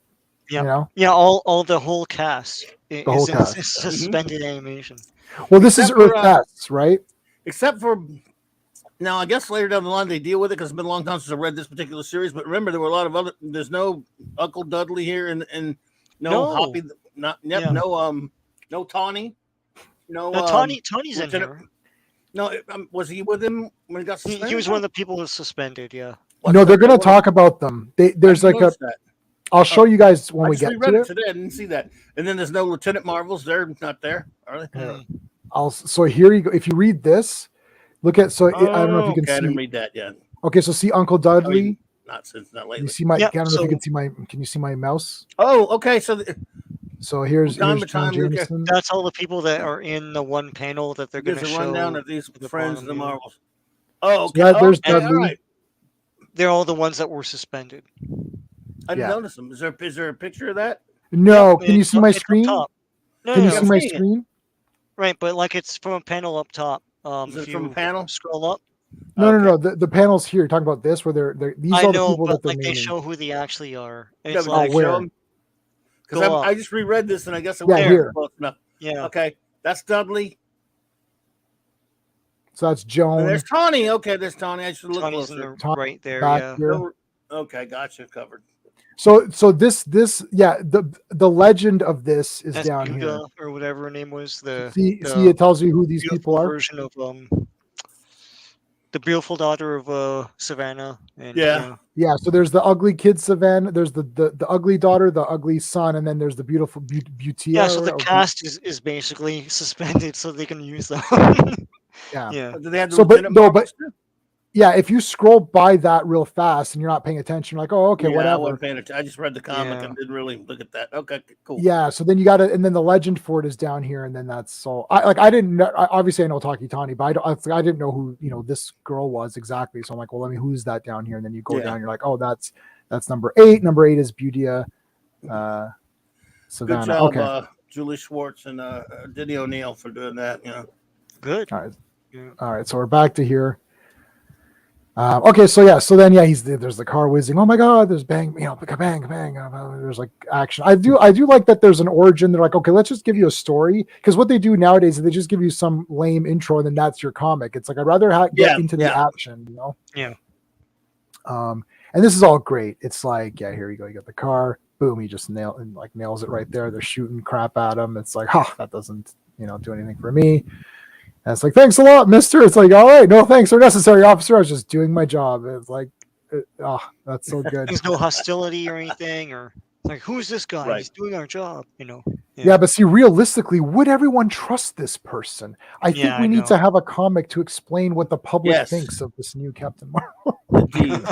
Yeah, all the whole cast. The whole cast. Is suspended animation. Well, this is Except for, Earth S, right? Except for now, I guess later down the line they deal with it because it's been a long time since I read this particular series. But remember, there were a lot of other. There's no Uncle Dudley here, and no Hoppy. No Tawny. No, Tawny's in Lieutenant- here. No, was he with him when he got suspended? He was one of the people who was suspended. Yeah. No, they're going to talk about them. There's like a. That. I'll show you guys when we get to it. Today. I didn't see that. And then there's no Lieutenant Marvels. They're not there, are they? So here you go. If you read this, look at. So I don't know if you can see. I didn't read that yet. Okay, so see Uncle Dudley. Not lately. You see my. I don't know if you can see my. Can you see my mouse? Oh, okay. So here's John Jameson. That's all the people that are in the one panel that they're going to show. Rundown of these friends of the Marvels. Oh, okay. So there's Dudley. Right. They're all the ones that were suspended. I didn't notice them. Is there a picture of that? No. Can you see my screen? No, can you see my screen? Right, but like it's from a panel up top. Is it from a panel? Scroll up. No. The panel's here. You're talking about this, where they're these are the people that they're they naming. show who they actually are. Because I just reread this, and I guess it was here. Close enough. Yeah. Okay, that's Dudley. So that's Joan. And there's Tawny. Okay, there's Tawny. I should look closer. Right there. Yeah. Here. Okay, gotcha. Covered. So this the legend of this is down Buddha, here, or whatever her name was. See, it tells you who these people are. Version of the beautiful daughter of Savannah. And, yeah. So there's the ugly kid Savannah. There's the ugly daughter, the ugly son, and then there's the beautiful Beauty. Yeah. So the cast is basically suspended, so they can use them. Yeah. Do they have the yeah, if you scroll by that real fast and you're not paying attention, you're like, oh, okay, whatever. I wasn't paying attention. I just read the comic and didn't really look at that. Okay, cool. Yeah, so then you got to, and then the legend for it is down here, and then that's so. I didn't know. Obviously, I know Taki Tani, but I didn't know who this girl was exactly. So I'm like, well, who's that down here? And then you go down, you're like, oh, that's number 8. Number 8 is Beauty. Savannah. Good job, okay. Julie Schwartz and Denny O'Neil for doing that. Good. All right. Yeah. All right. So we're back to here. Okay, so then there's the car whizzing. Oh my God, there's bang, bang, bang. There's like action. I do like that. There's an origin. They're like, okay, let's just give you a story, because what they do nowadays is they just give you some lame intro and then that's your comic. It's like I'd rather get into the action, Yeah. And this is all great. It's like, here you go. You got the car. Boom, he just nails it right there. They're shooting crap at him. It's like, that doesn't do anything for me. And it's like, thanks a lot, mister. It's like, all right, no thanks are necessary, officer. I was just doing my job. It's like, that's so good. There's no hostility or anything, or like, who's this guy? Right. He's doing our job, Yeah, but see, realistically, would everyone trust this person? I think we need to have a comic to explain what the public thinks of this new Captain Marvel. Indeed.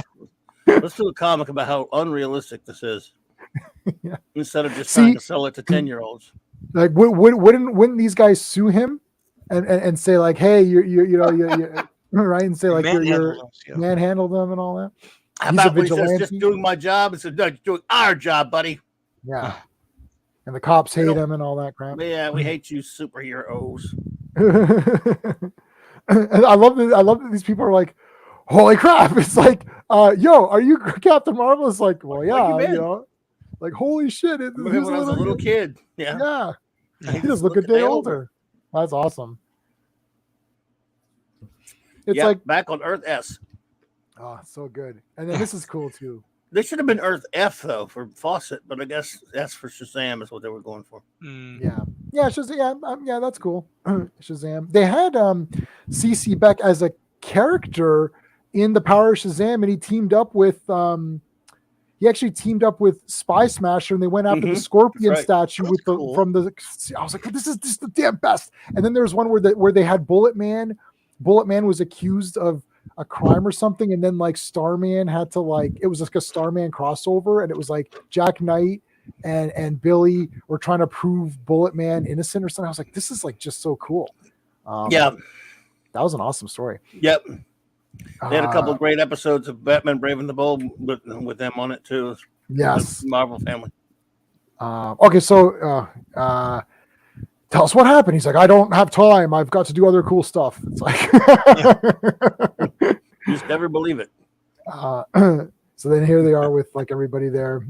Let's do a comic about how unrealistic this is. Instead of just trying to sell it to 10-year-olds. Like, wouldn't these guys sue him? And say like, hey, you right, and say like you're manhandle them and all that. How about when he says just doing my job? It's no, doing our job, buddy. Yeah, and the cops hate him and all that crap. Yeah, we hate you, superheroes. And I love that these people are like, holy crap! It's like, yo, are you Captain Marvel? It's like, well, yeah, like holy shit! When I was a little kid. Yeah, he does look a day older. That's awesome. It's like back on Earth S. Oh, so good. And then this is cool too. They should have been Earth F though for Fawcett, but I guess that's for Shazam is what they were going for. Yeah, Shazam. Yeah, that's cool. Shazam. They had CeCe Beck as a character in the Power of Shazam, and he teamed up with He actually teamed up with Spy Smasher, and they went after the Scorpion statue with the from the. I was like, this is the damn best. And then there's one where they had Bullet Man. Bullet Man was accused of a crime or something, and then like Starman had to it was like a Starman crossover, and it was like Jack Knight and Billy were trying to prove Bullet Man innocent or something. I was like, this is like just so cool. Yeah. That was an awesome story. Yep. They had a couple Uh, of great episodes of Batman Brave and the Bold with them on it too. Yes. The Marvel family. Okay, so tell us what happened. He's like, I don't have time. I've got to do other cool stuff. It's like, You just never believe it. So then here they are with like everybody there.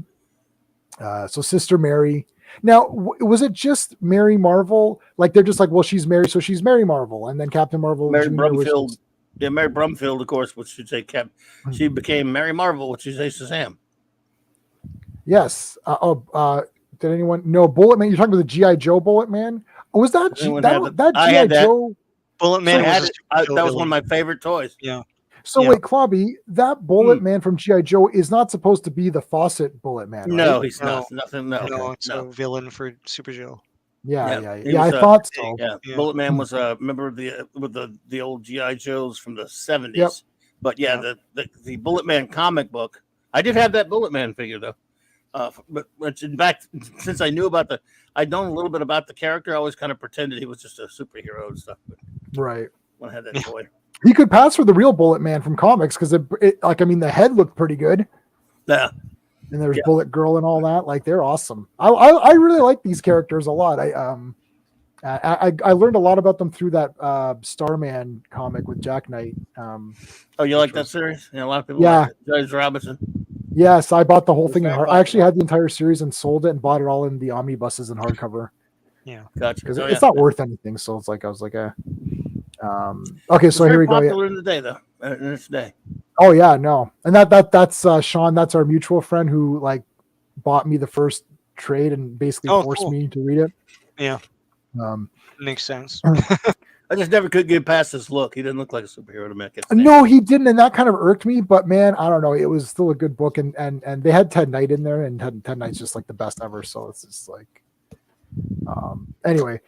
So Sister Mary. Now, was it just Mary Marvel? Like they're just like, well, she's Mary, so she's Mary Marvel, and then Captain Marvel. Mary Jr. Brumfield. was Yeah, Mary Brumfield, of course, which should say Cap. She became Mary Marvel, which should say Shazam. Yes. Did anyone? No, Bullet Man. You're talking about the GI Joe Bullet Man. Was that Anyone had that I GI had that. Joe? Bullet Man was that was one of my favorite toys. Yeah. So Yeah. wait, Clobby, that Bullet Man from GI Joe is not supposed to be the Fawcett Bullet Man, right? No, he's No. not. Nothing. No, No, it's no. a villain for Super Joe. Yeah. He I was, thought so. Yeah, Yeah. Bullet Man was a member of the old GI Joes from the 70s. Yep. But yeah, the Bullet Man comic book. I did have that Bullet Man figure though. But in fact, since I'd known a little bit about the character, I always kind of pretended he was just a superhero and stuff. But Right. when I had that toy. He could pass for the real Bullet Man from comics because the head looked pretty good. Yeah. And there's Bullet Girl and all that. Like they're awesome. I really like these characters a lot. I learned a lot about them through that Starman comic with Jack Knight. Oh, you like that series? Yeah, a lot of people Yeah. like it. James Robinson. Yes, I bought the whole thing in very hard. I actually had the entire series and sold it and bought it all in the omnibuses in hardcover Yeah. Gotcha. because Oh, it's yeah. not worth anything. So it's like I was like, okay, It's so here very we go. popular in the day though. In this day. Oh yeah, no, and that's Sean. That's our mutual friend who like bought me the first trade and basically forced cool. me to read it. Yeah. Um, Makes sense. I just never could get past his look. He didn't look like a superhero to me. I can't stand no, he didn't, and that kind of irked me. But man, I don't know. It was still a good book, and they had Ted Knight in there, and Ted Knight's just like the best ever. So it's just like, anyway.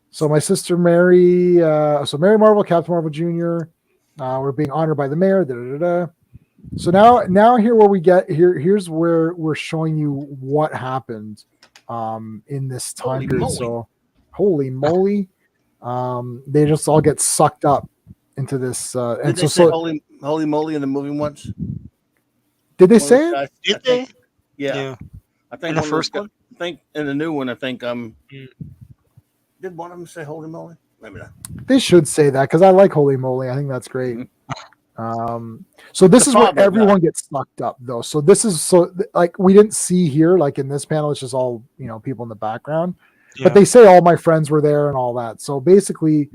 So my sister Mary, so Mary Marvel, Captain Marvel Jr. We're being honored by the mayor. Da, da, da, da. So now here where we get here's where we're showing you what happened in this time Holy period. moly. So holy moly, they just all get sucked up into this. Did And they say holy moly in the movie once? did they One of say those it? guys- Did I think- they? Yeah. I think In the one of those first guys- one? I think in the new one, I think did one of them say holy moly? Maybe not. They should say that because I like holy moly. I think that's great. So this The is where problem, everyone gets sucked up though. So this is like we didn't see here, like in this panel, it's just all people in the background. Yeah. But they say all my friends were there and all that. So basically,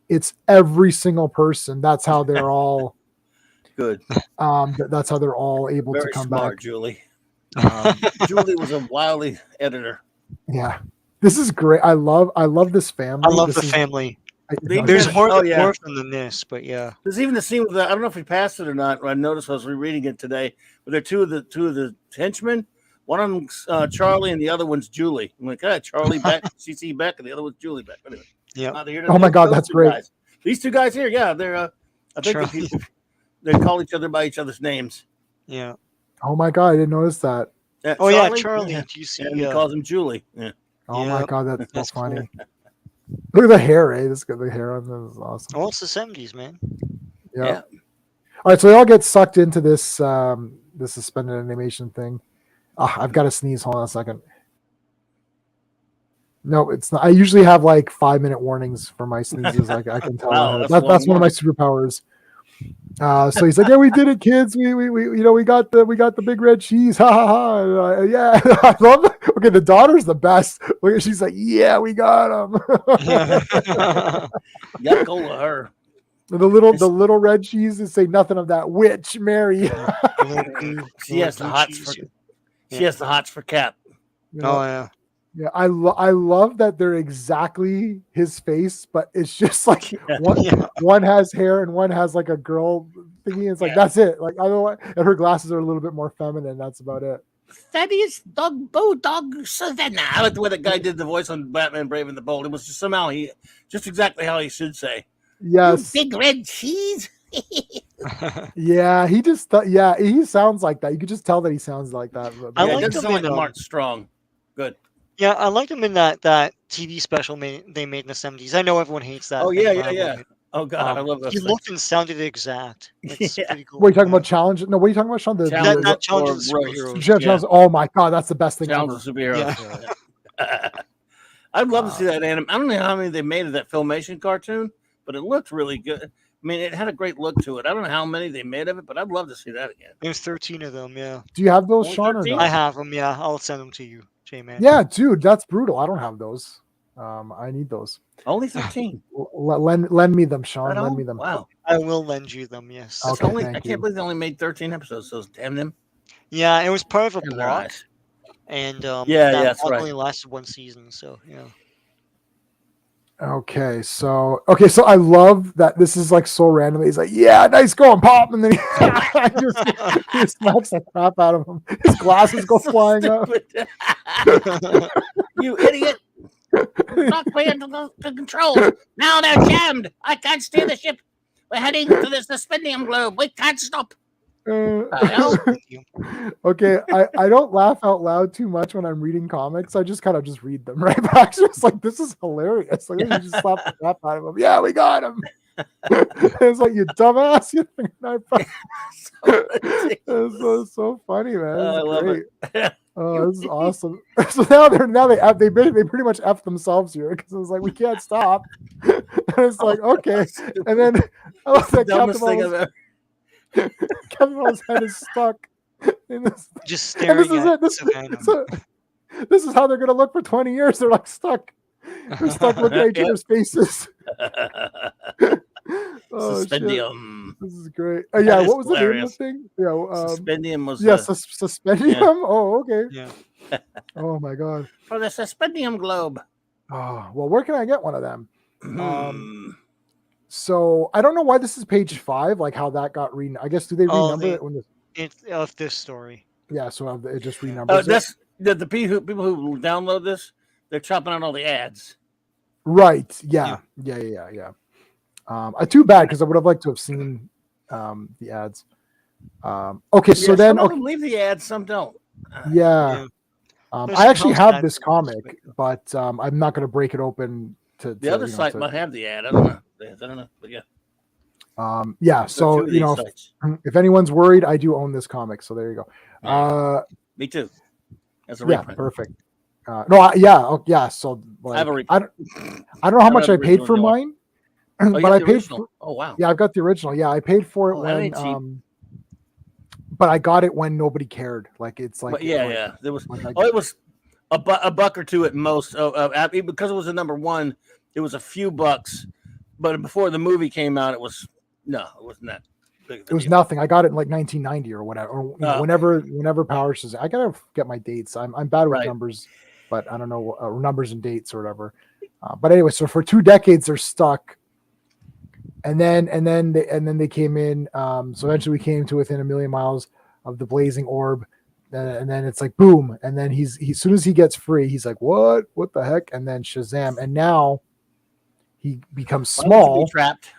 it's every single person. That's how they're all. Good. That's how they're all able Very to come smart, back. Julie. Julie was a wily editor. Yeah, this is great. I love this family. I love This the is- family. They- There's Yeah. more, Oh, yeah. more than this, but yeah. There's even the scene with I don't know if we passed it or not. I noticed I was rereading it today. But they're two of the henchmen. One of them's Charlie, and the other one's Julie. I'm like, Charlie Beck, CC Beck, and the other one's Julie Beck. Anyway, Yeah. Oh my God, that's two great. guys. These two guys here, yeah, they're. I think Charlie. they call each other by each other's names. Yeah. Oh my God, I didn't notice that. Oh yeah, Charlie. Yeah. Do you see? And he calls him Julie. Yeah. Oh my Yep, God, that's so that's funny. Look at the hair, eh? This got the hair on this is awesome. Oh, it's the 70s, man. Yeah. All right, so they all get sucked into this this suspended animation thing. I've got to sneeze. Hold on a second. No, it's not. I usually have like 5-minute warnings for my sneezes. I can tell. Wow, that. that's a That's long one of my superpowers. So he's like, "Yeah, we did it, kids. We got the big red cheese. Ha ha ha! Yeah, I love it. Okay, the daughter's the best. Look, she's like, "Yeah, we got him." Got goal of her. The little red cheeses say nothing of that witch Mary. She has the hots for. She has the hots for Cap. Oh yeah. Yeah, I love that they're exactly his face, but it's just like one has hair and one has like a girl thingy. It's like that's it. Like otherwise, and her glasses are a little bit more feminine. That's about it. Thaddeus Dog Bulldog Savannah. I like the way that guy did the voice on Batman Brave and the Bold. It was just somehow just exactly how he should say. Yes. You big red cheese. Yeah, he sounds like that. You could just tell that he sounds like that. I Yeah, like it doesn't them sound in, like Mark Strong. Good. Yeah, I liked him in that TV special they made in the 70s. I know everyone hates that Oh thing, yeah, but yeah, I love yeah. it. Oh god, I love He those looked things. and sounded exact. It's Yeah. pretty cool. What are you talking Yeah. about? Challenge? No, what are you talking about, Sean? Challenge That Challenge or of the roast. Superheroes. Yeah. Challenge. Oh my god, that's the best thing Challenge ever. of superheroes. Yeah. I'd love to see that anime. I don't know how many they made of that Filmation cartoon, but it looked really good. I mean, it had a great look to it. I don't know how many they made of it, but I'd love to see that again. There's 13 of them. Yeah, Do you have those, Only Sean, or 13? no? I have them. Yeah, I'll send them to you, J-Man. Yeah, dude, that's brutal. I don't have those. I need those. Only 13. Lend me them, Sean. At Lend all? me them. Wow. I will lend you them. Yes. That's Okay, only. I thank can't you. believe they only made 13 episodes. So damn them. Yeah, it was part of a Damn their block, eyes. and Yeah, that that's block right. only lasted one season. So yeah. Okay, so I love that this is like so random. He's like, "Yeah, nice going, pop," and then he smacks the crap out of him. His glasses go So flying up. stupid. You idiot. Not paying the controls. Now they're jammed. I can't steer the ship. We're heading to the suspendium globe. We can't stop. Hell? Thank you. Okay, I don't laugh out loud too much when I'm reading comics. I just kind of just read them right back. So it's like, this is hilarious. Like, you just slap the crap out of him. Yeah, we got him. It's like, you dumbass. You think it's so funny, man. It's I love great. it. Oh, this is awesome. So now they pretty much F themselves here because it was like, we can't stop. And it's like, okay. And then I love that Dumbest thing I've ever. Captain Marvel's head is stuck in this. Just And this staring is at it. Savannah. This is how they're gonna look for 20 years. They're like stuck. They're stuck looking at each Yep. other's faces. Oh shit. Suspendium. This is great. Yeah, That is what was the name of the hilarious. thing? Yeah, Suspendium was yeah, the, suspendium. yeah. Oh, okay. Yeah. Oh my god. for the suspendium globe. Oh, well, where can I get one of them? Hmm. So I don't know why this is page 5, like how that got I guess do they Oh, renumber it when this? It's of this story. Yeah, so it just renumbers it. That's the people who download this. They're chopping out all the ads. Right. Yeah. Too bad because I would have liked to have seen the ads. Okay, so Yeah, then some of them leave the ads, some don't. yeah. There's I some actually house have ads this that are comic, but I'm not going to break it open to The other site might have the ad. I don't know. But yeah. yeah. So two of these sites. if anyone's worried, I do own this comic. So there you go. Yeah. Me too. As a Yeah, reprint. perfect. Yeah. So like, I have a reprint. I don't know how much I have the paid for original, mine, Oh, you but got I the paid. original? Oh wow. Yeah, I've got the original. Yeah, I paid for it Oh, that when ain't cheap. but I got it when nobody cared. Like it's like But yeah. There was. Like It was a buck or two at most. Because it was a number one, it was a few bucks. But before the movie came out, it wasn't that big. It was nothing. I got it in like 1990 or whatever. Or, whenever Power says, I gotta get my dates. I'm bad with Right. numbers, but I don't know numbers and dates or whatever. But anyway, so for 2 decades they're stuck, and then they came in. So eventually we came to within a million miles of the blazing orb, and then it's like boom, and then he as soon as he gets free, he's like, what the heck? And then Shazam, and now he becomes Why would you small. be trapped.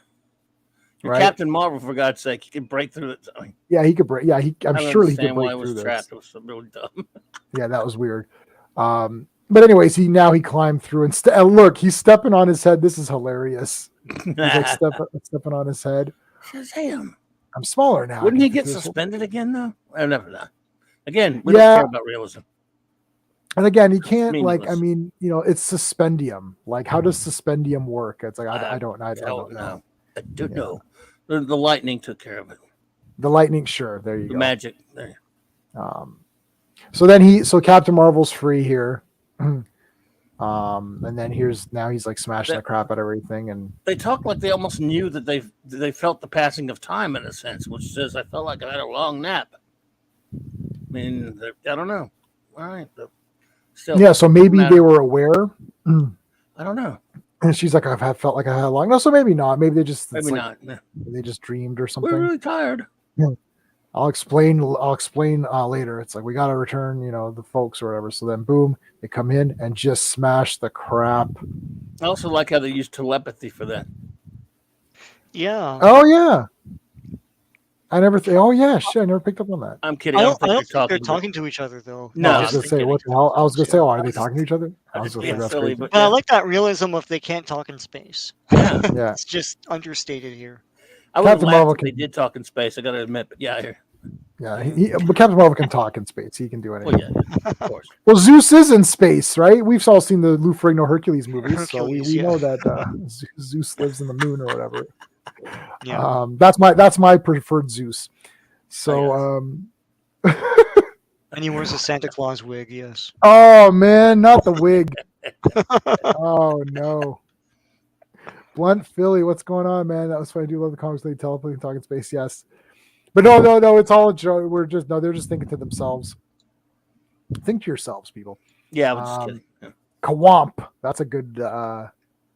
You're Right? Captain Marvel, for God's sake. You can break through it. Yeah, he could break. Yeah, I'm sure he could break why it through was this. trapped. It was really dumb. Yeah, that was weird. But anyways, he climbed through and look, he's stepping on his head. This is hilarious. He's like stepping on his head. Shazam. I'm smaller now. Wouldn't he This get whole- suspended again though? I never know. Again, we Yeah. don't care about realism. And again, he can't Meaningless. it's suspendium. Like, how does suspendium work? It's like I don't know. I don't know. The lightning took care of it. The lightning, sure. There you The go. magic. There. So then Captain Marvel's free here. And then he's like smashing the crap out of everything, and They talk like they almost knew that they felt the passing of time in a sense, which says I felt like I had a long nap. I mean, I don't know. All right, but still, yeah. So maybe matter. they were aware. I don't know. And she's like, felt like I had a long. No, so maybe not. Maybe they just Maybe not. Yeah. They just dreamed or something. We're really tired. I'll explain later. It's like we got to return, the folks or whatever. So then, boom, they come in and just smash the crap. I also like how they use telepathy for that. Yeah. Oh yeah. I never. Oh yeah, shit! I never picked up on that. I'm kidding. I don't think they're they're talking to each other though. No, I I was gonna just say, what the hell? I was gonna say, oh, are they talking to each other? I I'm was just gonna being say that's silly, crazy. but But I yeah. like that realism of they can't talk in space. Yeah. Yeah. It's just understated here. I would have Captain laughed Marvel if they can- did talk in space. I got to admit, but yeah, Yeah, but Captain Marvel can talk in space. He can do anything. well, yeah, of course. Well, Zeus is in space, right? We've all seen the Lou Ferrigno Hercules movies, so we Hercules, yeah. know that Zeus lives in the moon or whatever. Yeah. That's my preferred Zeus. So, And he wears a Santa Claus wig, yes. oh man, not the wig. Oh no. Blunt Philly, what's going on, man? That was fun. I do love the comics. They telepathy talk in space, yes. But no, it's all a joke. They're just thinking to themselves. Think to yourselves, people. Yeah, I was just kidding. Yeah. Kawamp. That's a good I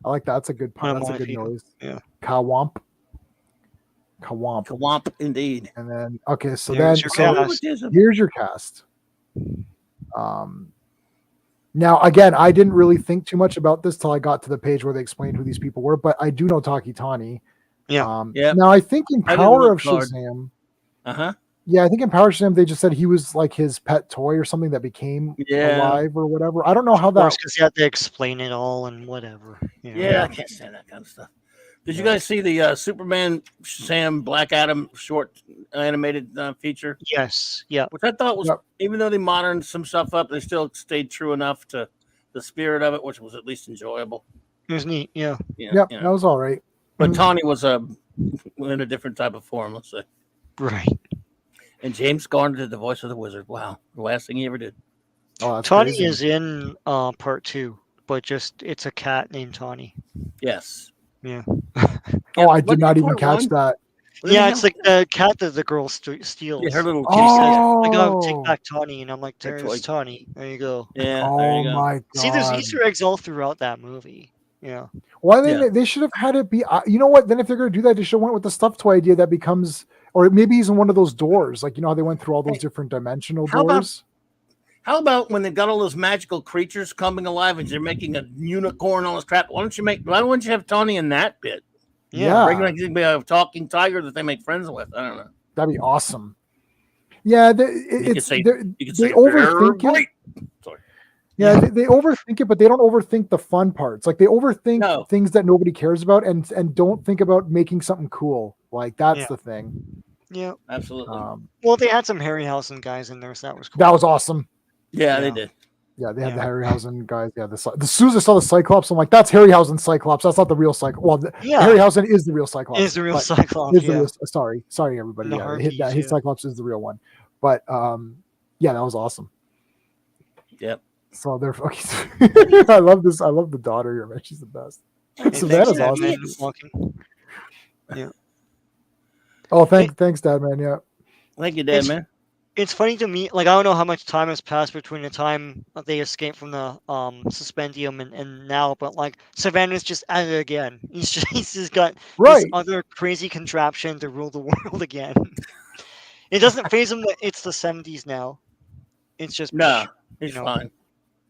like that. That's a good pun. That's a good people. noise. Yeah. Kawamp. Kawamp, indeed. And then okay, so Here's then your cast. here's your cast. Now again, I didn't really think too much about this till I got to the page where they explained who these people were, but I do know Taki Tani. Yeah. Now I think in I didn't Power look of hard. Shazam. Uh-huh. Yeah, I think in Power of Shazam they just said he was like his pet toy or something that became alive or whatever. I don't know how that. Because you have to explain it all and whatever. You know? Yeah, I can't stand that kind of stuff. Did you guys see the Superman Shazam Black Adam short animated feature? Yes. Yeah. Which I thought was, even though they moderned some stuff up, they still stayed true enough to the spirit of it, which was at least enjoyable. It was neat. Yeah. Yep, that was all right. But Tawny was in a different type of form, let's say. Right. And James Garner did the voice of the wizard. Wow. The last thing he ever did. Oh, that's Tawny crazy. is in part 2, but just it's a cat named Tawny. Yes. Yeah. Oh, I did not even catch that. Yeah, it's like the cat that the girl steals. Yeah, her little She kitty. says, I gotta take back Tawny, and I'm like, That's there's like- Tawny. There you go. Yeah. Oh there you go. my god. See, there's Easter eggs all throughout that movie. Yeah. Why then Yeah. they should have had it be? You know what? Then if they're going to do that, they should have went with the stuffed toy idea that becomes, or maybe he's in one of those doors, like you know how they went through all those different dimensional How about- doors. How about when they got all those magical creatures coming alive and you're making a unicorn, all this crap? Why don't you have Tawny in that bit? Yeah. Bring like a talking tiger that they make friends with. I don't know. That'd be awesome. Yeah, You could it's say, they "Very overthink it. bright." Sorry. Yeah, they overthink it, but they don't overthink the fun parts. Like they overthink No. things that nobody cares about, and don't think about making something cool. Like that's Yeah. the thing. Yeah. Absolutely. Well, they had some Harryhausen guys in there, so that was cool. That was awesome. yeah, yeah. they did. Yeah, they had the Yeah. Harryhausen guys. Yeah, as soon as I saw the Cyclops, I'm like, that's Harryhausen Cyclops. That's not the real Cyclops. Well, Yeah. Harryhausen is the real Cyclops. Is the real but Cyclops. is the Yeah. real, sorry, everybody. The Yeah, Harpies, his yeah. Cyclops is the real one. But yeah, that was awesome. Yep. So they're fucking. I love this. I love the daughter here, man. She's the best. Hey, Savannah's thanks, awesome. Dad, man, walking. Oh, thanks, Dad, man. Yeah. Thank you, Dad, It's- man. It's funny to me, like I don't know how much time has passed between the time that they escaped from the suspendium and now, but like Savannah's just at it again. He's just got Right. this other crazy contraption to rule the world again. It doesn't phase him that it's the 70s now. It's just No, he's know. fine.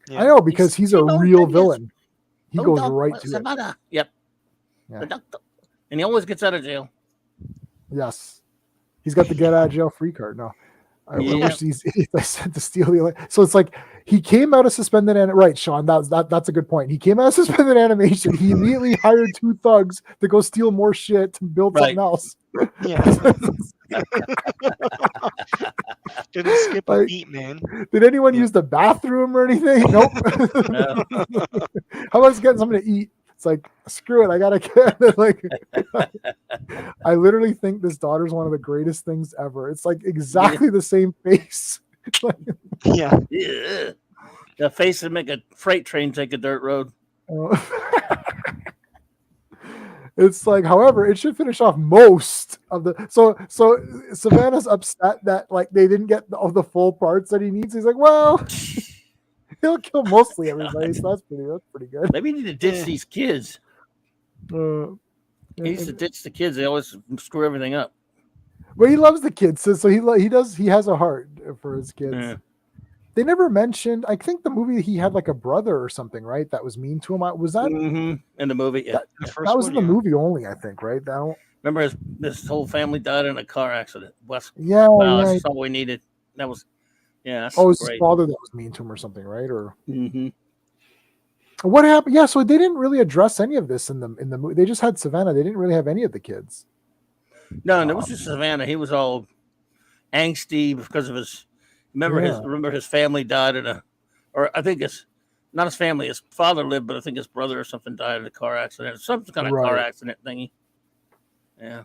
Yeah. I know because he's a you know, real the thing is- villain. He goes Doc, right to it. Savannah. Yep. Yeah. The doctor. And he always gets out of jail. Yes. He's got the get out of jail free card. No. I Yeah. wish I said to steal the. So it's like he came out of suspended right, Sean. That's a good point. He came out of suspended animation. He immediately hired 2 thugs to go steal more shit to build something else. Yeah. Didn't skip a Like- beat, man. Did anyone use the bathroom or anything? Nope. No. How about just getting something to eat? It's like screw it. I gotta get like. I literally think this daughter's one of the greatest things ever. It's like exactly the same face. Yeah. Yeah. The face would make a freight train take a dirt road. It's like, however, it should finish off most of the. So Savannah's upset that like they didn't get all the full parts that he needs. He's like, well, he'll kill mostly everybody. So that's pretty good. Maybe you need to ditch these kids. Uh, He needs to ditch the kids. They always screw everything up. But he loves the kids, so he has a heart for his kids. Yeah. They never mentioned. I think the movie he had like a brother or something, right? That was mean to him. Was that In the movie, yeah. The first that was one, in the yeah. movie only? I think, right? That No, Remember his whole family died in a car accident. Wow, Yeah, that's yeah. just all we needed. That was that's Oh, it's his great. father that was mean to him or something, right? Or Mm-hmm. what happened? Yeah, so they didn't really address any of this in the movie. They just had Savannah. They didn't really have any of the kids. No, and it was just Savannah. He was all angsty because of his. Yeah. Remember his family died in a, or I think it's not his family. His father lived, but I think his brother or something died in a car accident. Some kind of car Right. accident thingy. Yeah.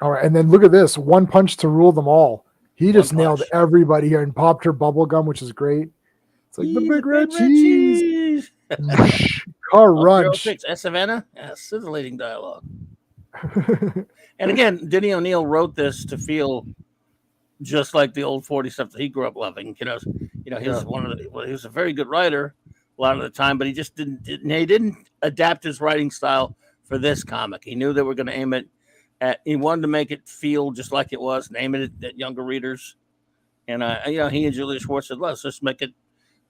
All right, and then look at this: one punch to rule them all. He just One nailed punch. everybody here and popped her bubble gum, which is great. It's like the Yee, big red cheese. cheese. Car Oh, runch. 306. Savannah? Yeah, scintillating dialogue. And again, Denny O'Neil wrote this to feel just like the old 40 stuff that he grew up loving. He was he was a very good writer a lot of the time, but he just didn't adapt his writing style for this comic. He knew they were going to aim it at, he wanted to make it feel just like it was and aim it at younger readers. And he and Julia Schwartz said, let's just make it,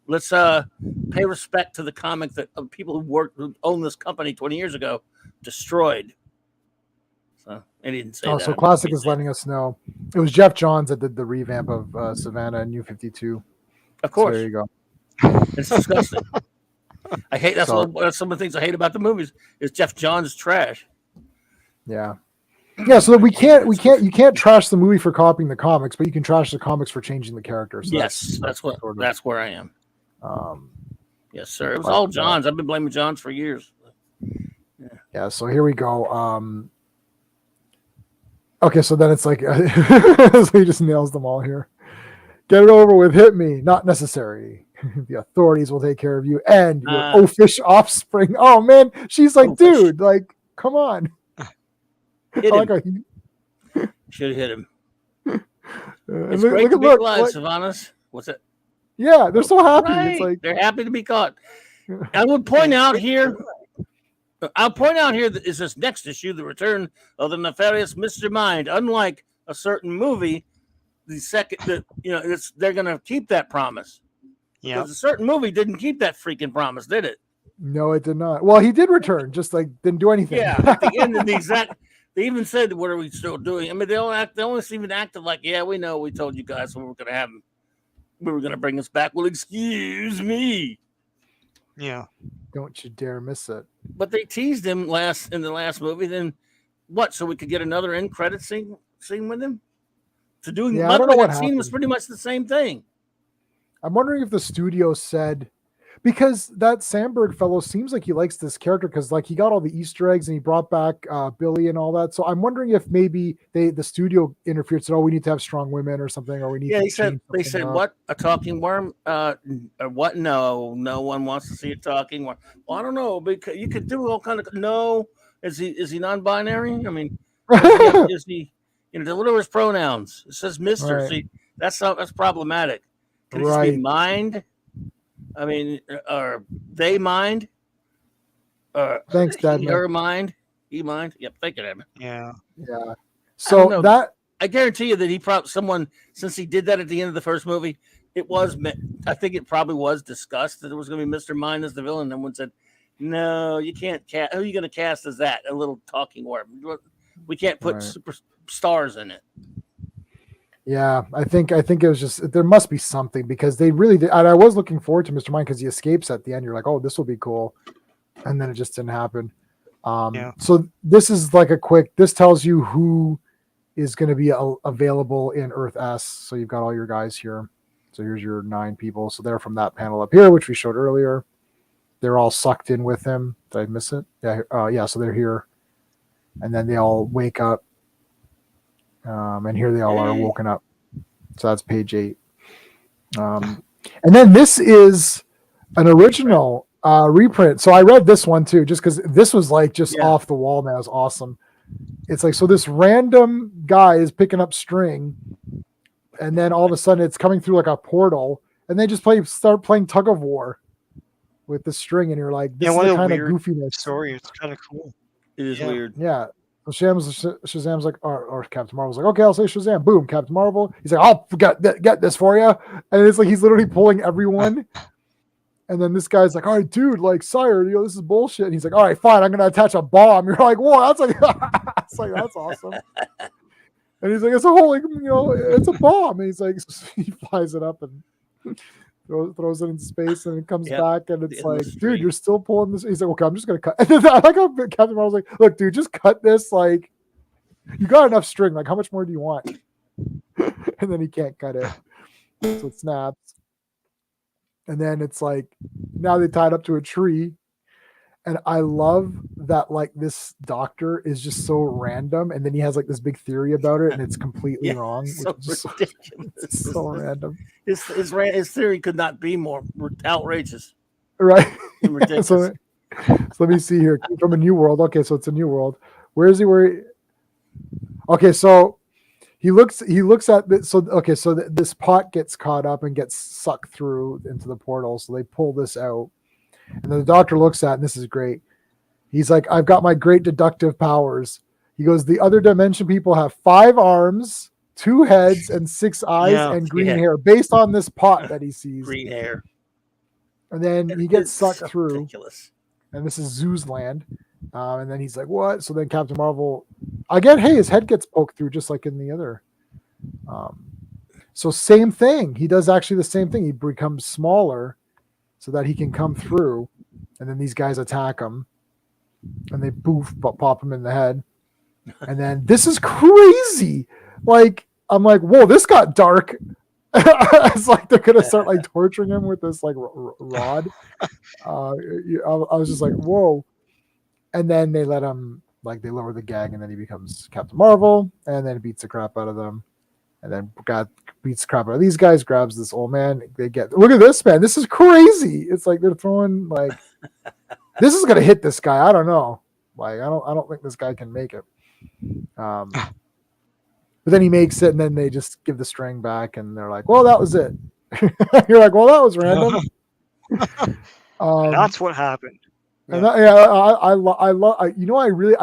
let's pay respect to the comic that people who owned this company 20 years ago destroyed. So they didn't say that. So Classic is letting us know. It was Jeff Johns that did the revamp of Savannah and New 52. Of course. So there you go. It's disgusting. I hate that's some of the things I hate about the movies is Jeff Johns trash. Yeah. Yeah, so you can't trash the movie for copying the comics, but you can trash the comics for changing the characters. So yes, that's where I am. Yes, sir. It was all Johns. I've been blaming Johns for years. Yeah, so here we go. Okay, so then it's like so he just nails them all here. Get it over with, hit me. Not necessary. The authorities will take care of you and your oafish offspring. Oh man, she's like, dude, like, come on. Hit him. Should have hit him. It's great to be alive, Savannah's. What's it? Yeah, they're so happy. Right. It's like they're happy to be caught. I would point out here. I'll point out here that is this next issue, the return of the nefarious Mr. Mind. Unlike a certain movie, they're going to keep that promise. Yeah, because a certain movie didn't keep that freaking promise, did it? No, it did not. Well, he did return, just like didn't do anything. Yeah, at the end of the exact. They even said, "What are we still doing?" I mean, they almost even acted like, "Yeah, we know. We told you guys we were going to have him. We were going to bring us back." Well, excuse me. Yeah. Don't you dare miss it. But they teased him in the last movie. Then what? So we could get another end credit scene with him. I don't know what that scene was pretty much the same thing. I'm wondering if the studio said, because that Sandberg fellow seems like he likes this character because like he got all the Easter eggs and he brought back Billy and all that. So I'm wondering if maybe the studio interfered, said, "Oh, we need to have strong women or something," or we need. Yeah, they said what, a talking worm? Or what? No one wants to see a talking worm. Well, I don't know, because you could do all kind of. No, is he non-binary? I mean, is he? Deliver his pronouns. It says Mister. Right. See, that's problematic. Can it just be mind? I mean, or they mind? Thanks, Dad. Her mind? He mind? Yep, thank you, Dad. Yeah. So that I guarantee you that he probably since he did that at the end of the first movie, I think it probably was discussed that it was going to be Mr. Mind as the villain. And one said, "No, you can't cast. Who are you going to cast as that? A little talking worm. We can't put superstars in it." Yeah, I think it was just, there must be something because they really did. And I was looking forward to Mr. Mind because he escapes at the end. You're like, oh, this will be cool. And then it just didn't happen. So this is like this tells you who is going to be available in Earth S. So you've got all your guys here. So here's your 9 people. So they're from that panel up here, which we showed earlier. They're all sucked in with him. Did I miss it? Yeah. So they're here. And then they all wake up. And here they all are woken up. So that's page 8. And then this is an original reprint. So I read this one too, just because this was like just off the wall, man. It was awesome. It's like, so this random guy is picking up string, and then all of a sudden it's coming through like a portal, and they just start playing tug of war with the string, and you're like, this is the kind of goofiness. Story. It's kind of cool. It is weird. Yeah. Shazam's like, or Captain Marvel's like, okay, I'll say Shazam. Boom, Captain Marvel. He's like, I'll get this for you. And it's like he's literally pulling everyone. And then this guy's like, all right, dude, like, sire, this is bullshit. And he's like, all right, fine, I'm gonna attach a bomb. You're like, whoa, that's like, it's like that's awesome. And he's like, it's a whole, like, it's a bomb. And he's like, he flies it up and throws it in space, and it comes back, and it's like, dude, you're still pulling this. He's like, okay, I'm just gonna cut. And then I like how Captain Marvel's like, look, dude, just cut this. Like, you got enough string. Like, how much more do you want? And then he can't cut it, so it snaps. And then it's like, now they tied up to a tree. And I love that, like, this doctor is just so random, and then he has like this big theory about it, and it's completely wrong. So ridiculous. It's so random. His theory could not be more outrageous. Right. Ridiculous. So let me see here. From a new world. Okay, so it's a new world. Where is he? Okay, so he looks at this. So this pot gets caught up and gets sucked through into the portal. So they pull this out. And then the doctor looks at it, and this is great. He's like, I've got my great deductive powers. He goes, the other dimension people have 5 arms, 2 heads, and 6 eyes and green hair, based on this pot that he sees. Green hair. And then he gets sucked so through. Ridiculous. And this is Zeus land. And then he's like, what? So then Captain Marvel, again, hey, his head gets poked through just like in the other. So same thing. He does actually the same thing. He becomes smaller so that he can come through, and then these guys attack him, and they pop him in the head. And then this is crazy. Like, I'm like, whoa, this got dark. It's like they're gonna start like torturing him with this like rod. I was just like, whoa. And then they let him, like, they lower the gag, and then he becomes Captain Marvel, and then beats the crap out of them. And then God beats the crap out of these guys, grabs this old man. Look at this, man. This is crazy. It's like they're throwing, like, this is gonna hit this guy. I don't know. Like, I don't think this guy can make it. But then he makes it, and then they just give the string back, and they're like, well, that was it. You're like, well, that was random. That's what happened. And I love, I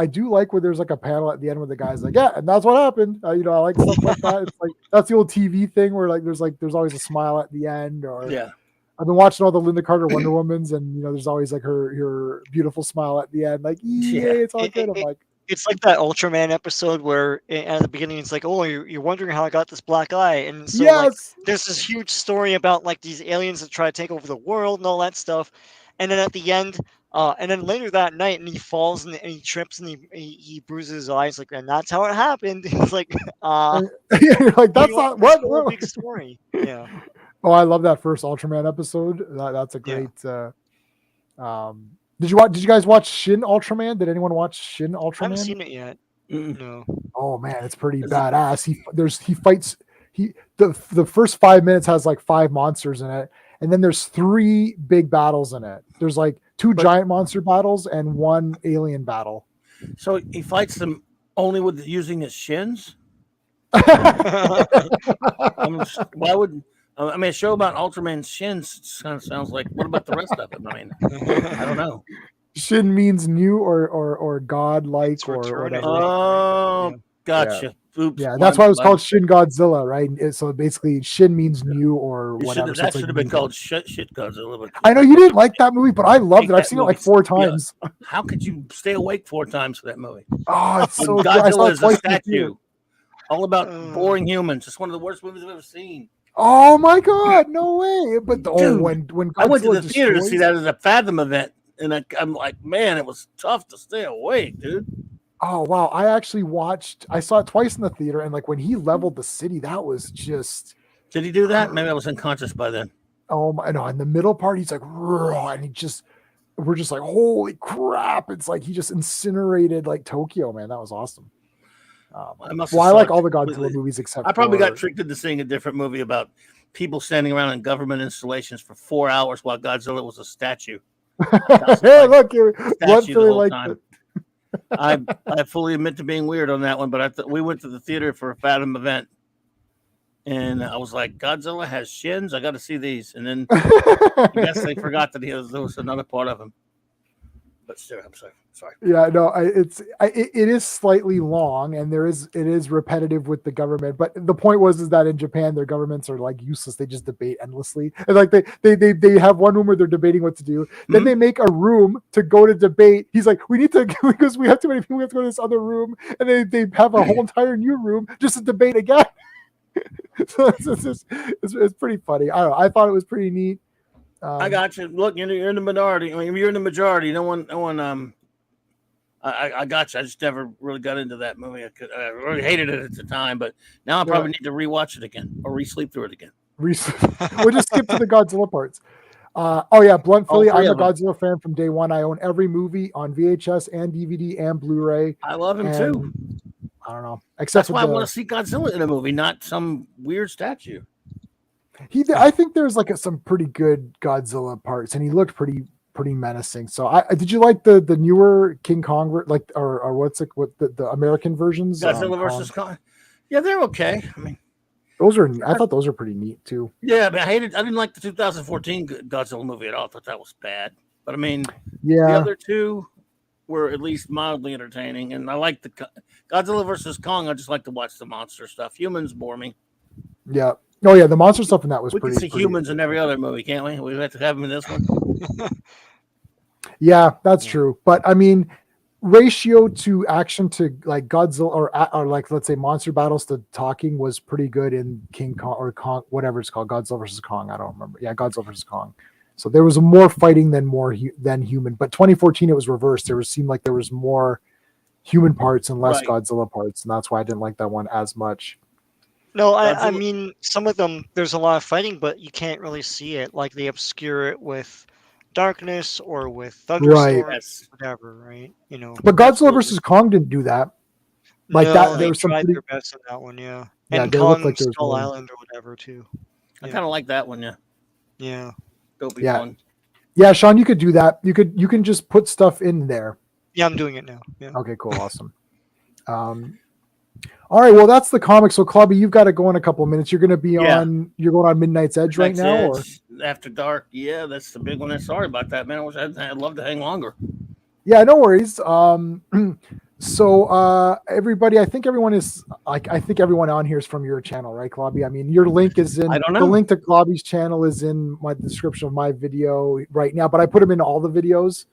do like where there's like a panel at the end where the guy's like, yeah, and that's what happened. I like stuff like that. It's like, that's the old TV thing where there's always a smile at the end. Or I've been watching all the Linda Carter Wonder Womans, and there's always like her beautiful smile at the end. Like, it's all good. I'm like, it's like that Ultraman episode where at the beginning it's like, oh, you're wondering how I got this black eye, and so like, there's this huge story about like these aliens that try to take over the world and all that stuff, and then at the end. And then later that night, and he falls and he trips and he bruises his eyes, like, and that's how it happened. It's like, you're like, that's not what big story. Yeah. Oh, I love that first Ultraman episode. That's a great. Did you guys watch Shin Ultraman? Did anyone watch Shin Ultraman? I haven't seen it yet. No. Oh man, it's pretty badass. He fights. The first 5 minutes has like 5 monsters in it, and then there's 3 big battles in it. There's like 2 giant monster battles and 1 alien battle. So he fights them only with using his shins? Why would a show about Ultraman's shins kind of sounds like, what about the rest of it? I mean, I don't know. Shin means new or god-like or whatever. Oh, gotcha. Oops, yeah, that's why it was called Shin Godzilla, right? So basically, Shin means new or whatever. That should have been called Shit Godzilla. I know you didn't like that movie, but I loved it. I've seen it like 4 times. Yeah. How could you stay awake 4 times for that movie? Oh, it's so good. Godzilla is a statue. All about boring humans. It's one of the worst movies I've ever seen. Oh my god, no way! But dude, when Godzilla I went to the theater to see that as a Fathom event, and I'm like, man, it was tough to stay awake, dude. Oh wow! I saw it twice in the theater, and like when he leveled the city, that was just. Did he do that? Maybe I was unconscious by then. Oh my! No, in the middle part, he's like, and we're just like, holy crap! It's like he just incinerated like Tokyo, man. That was awesome. I like all the Godzilla movies except. I probably got tricked into seeing a different movie about people standing around in government installations for 4 hours while Godzilla was a statue. Hey, look, you're like. I fully admit to being weird on that one, but we went to the theater for a Fathom event, and I was like, Godzilla has shins. I got to see these, and then I guess they forgot that there was another part of him. But still, I'm sorry. Yeah, no, it is slightly long, and it is repetitive with the government. But the point is that in Japan, their governments are like useless. They just debate endlessly, and like they have one room where they're debating what to do. Then they make a room to go to debate. He's like, we need to because we have too many people. We have to go to this other room, and they have a whole entire new room just to debate again. So it's pretty funny. I don't know. I thought it was pretty neat. I got you. Look, you're in the minority. I mean, you're in the majority. No one. I got you. I just never really got into that movie. I really hated it at the time, but now I probably need to rewatch it again or re-sleep through it again. We'll just skip to the Godzilla parts. Oh yeah, Blunt Philly. I'm a Godzilla fan from day one. I own every movie on VHS and DVD and Blu-ray. I love him too. I don't know. Except that's why I want to see Godzilla in a movie, not some weird statue. I think there's like some pretty good Godzilla parts, and he looked pretty menacing. So did you like the newer King Kong, like or what's it, what the American versions? Godzilla versus Kong. Yeah, they're okay. I mean, I thought those are pretty neat too. Yeah, but I didn't like the 2014 Godzilla movie at all. I thought that was bad. But I mean, the other two were at least mildly entertaining, and I like the Godzilla versus Kong. I just like to watch the monster stuff. Humans bore me. Yeah. Oh yeah, the monster stuff in that was pretty. We can see humans in every other movie, can't we? We have to have them in this one. Yeah, that's true. But I mean, ratio to action to like Godzilla or like let's say monster battles to talking was pretty good in King Kong or Kong, whatever it's called, Godzilla versus Kong. I don't remember. Yeah, Godzilla versus Kong. So there was more fighting than human. But 2014 it was reversed. Seemed like there was more human parts and less Godzilla parts, and that's why I didn't like that one as much. No, I mean, some of them, there's a lot of fighting, but you can't really see it. Like, they obscure it with darkness or with thunderstorms, whatever, right? You know. But Godzilla versus Kong didn't do that. Like that, there was some tried their best in that one, yeah. And Kong like Skull Island or whatever, too. I kind of like that one, yeah. Yeah. That'll be fun. Yeah, Sean, you could do that. You can just put stuff in there. Yeah, I'm doing it now. Yeah. Okay, cool, awesome. All right, well, that's the comic. So, Clubby, you've got to go in a couple of minutes. You're going to be you're going on Midnight's Edge right now? Or? After dark. Yeah, that's the big one. Sorry about that, man. I'd love to hang longer. Yeah, no worries. So, everybody, I think everyone on here is from your channel, right, Clubby? I mean, your link is in, the link to Clubby's channel is in my description of my video right now, but I put them in all the videos.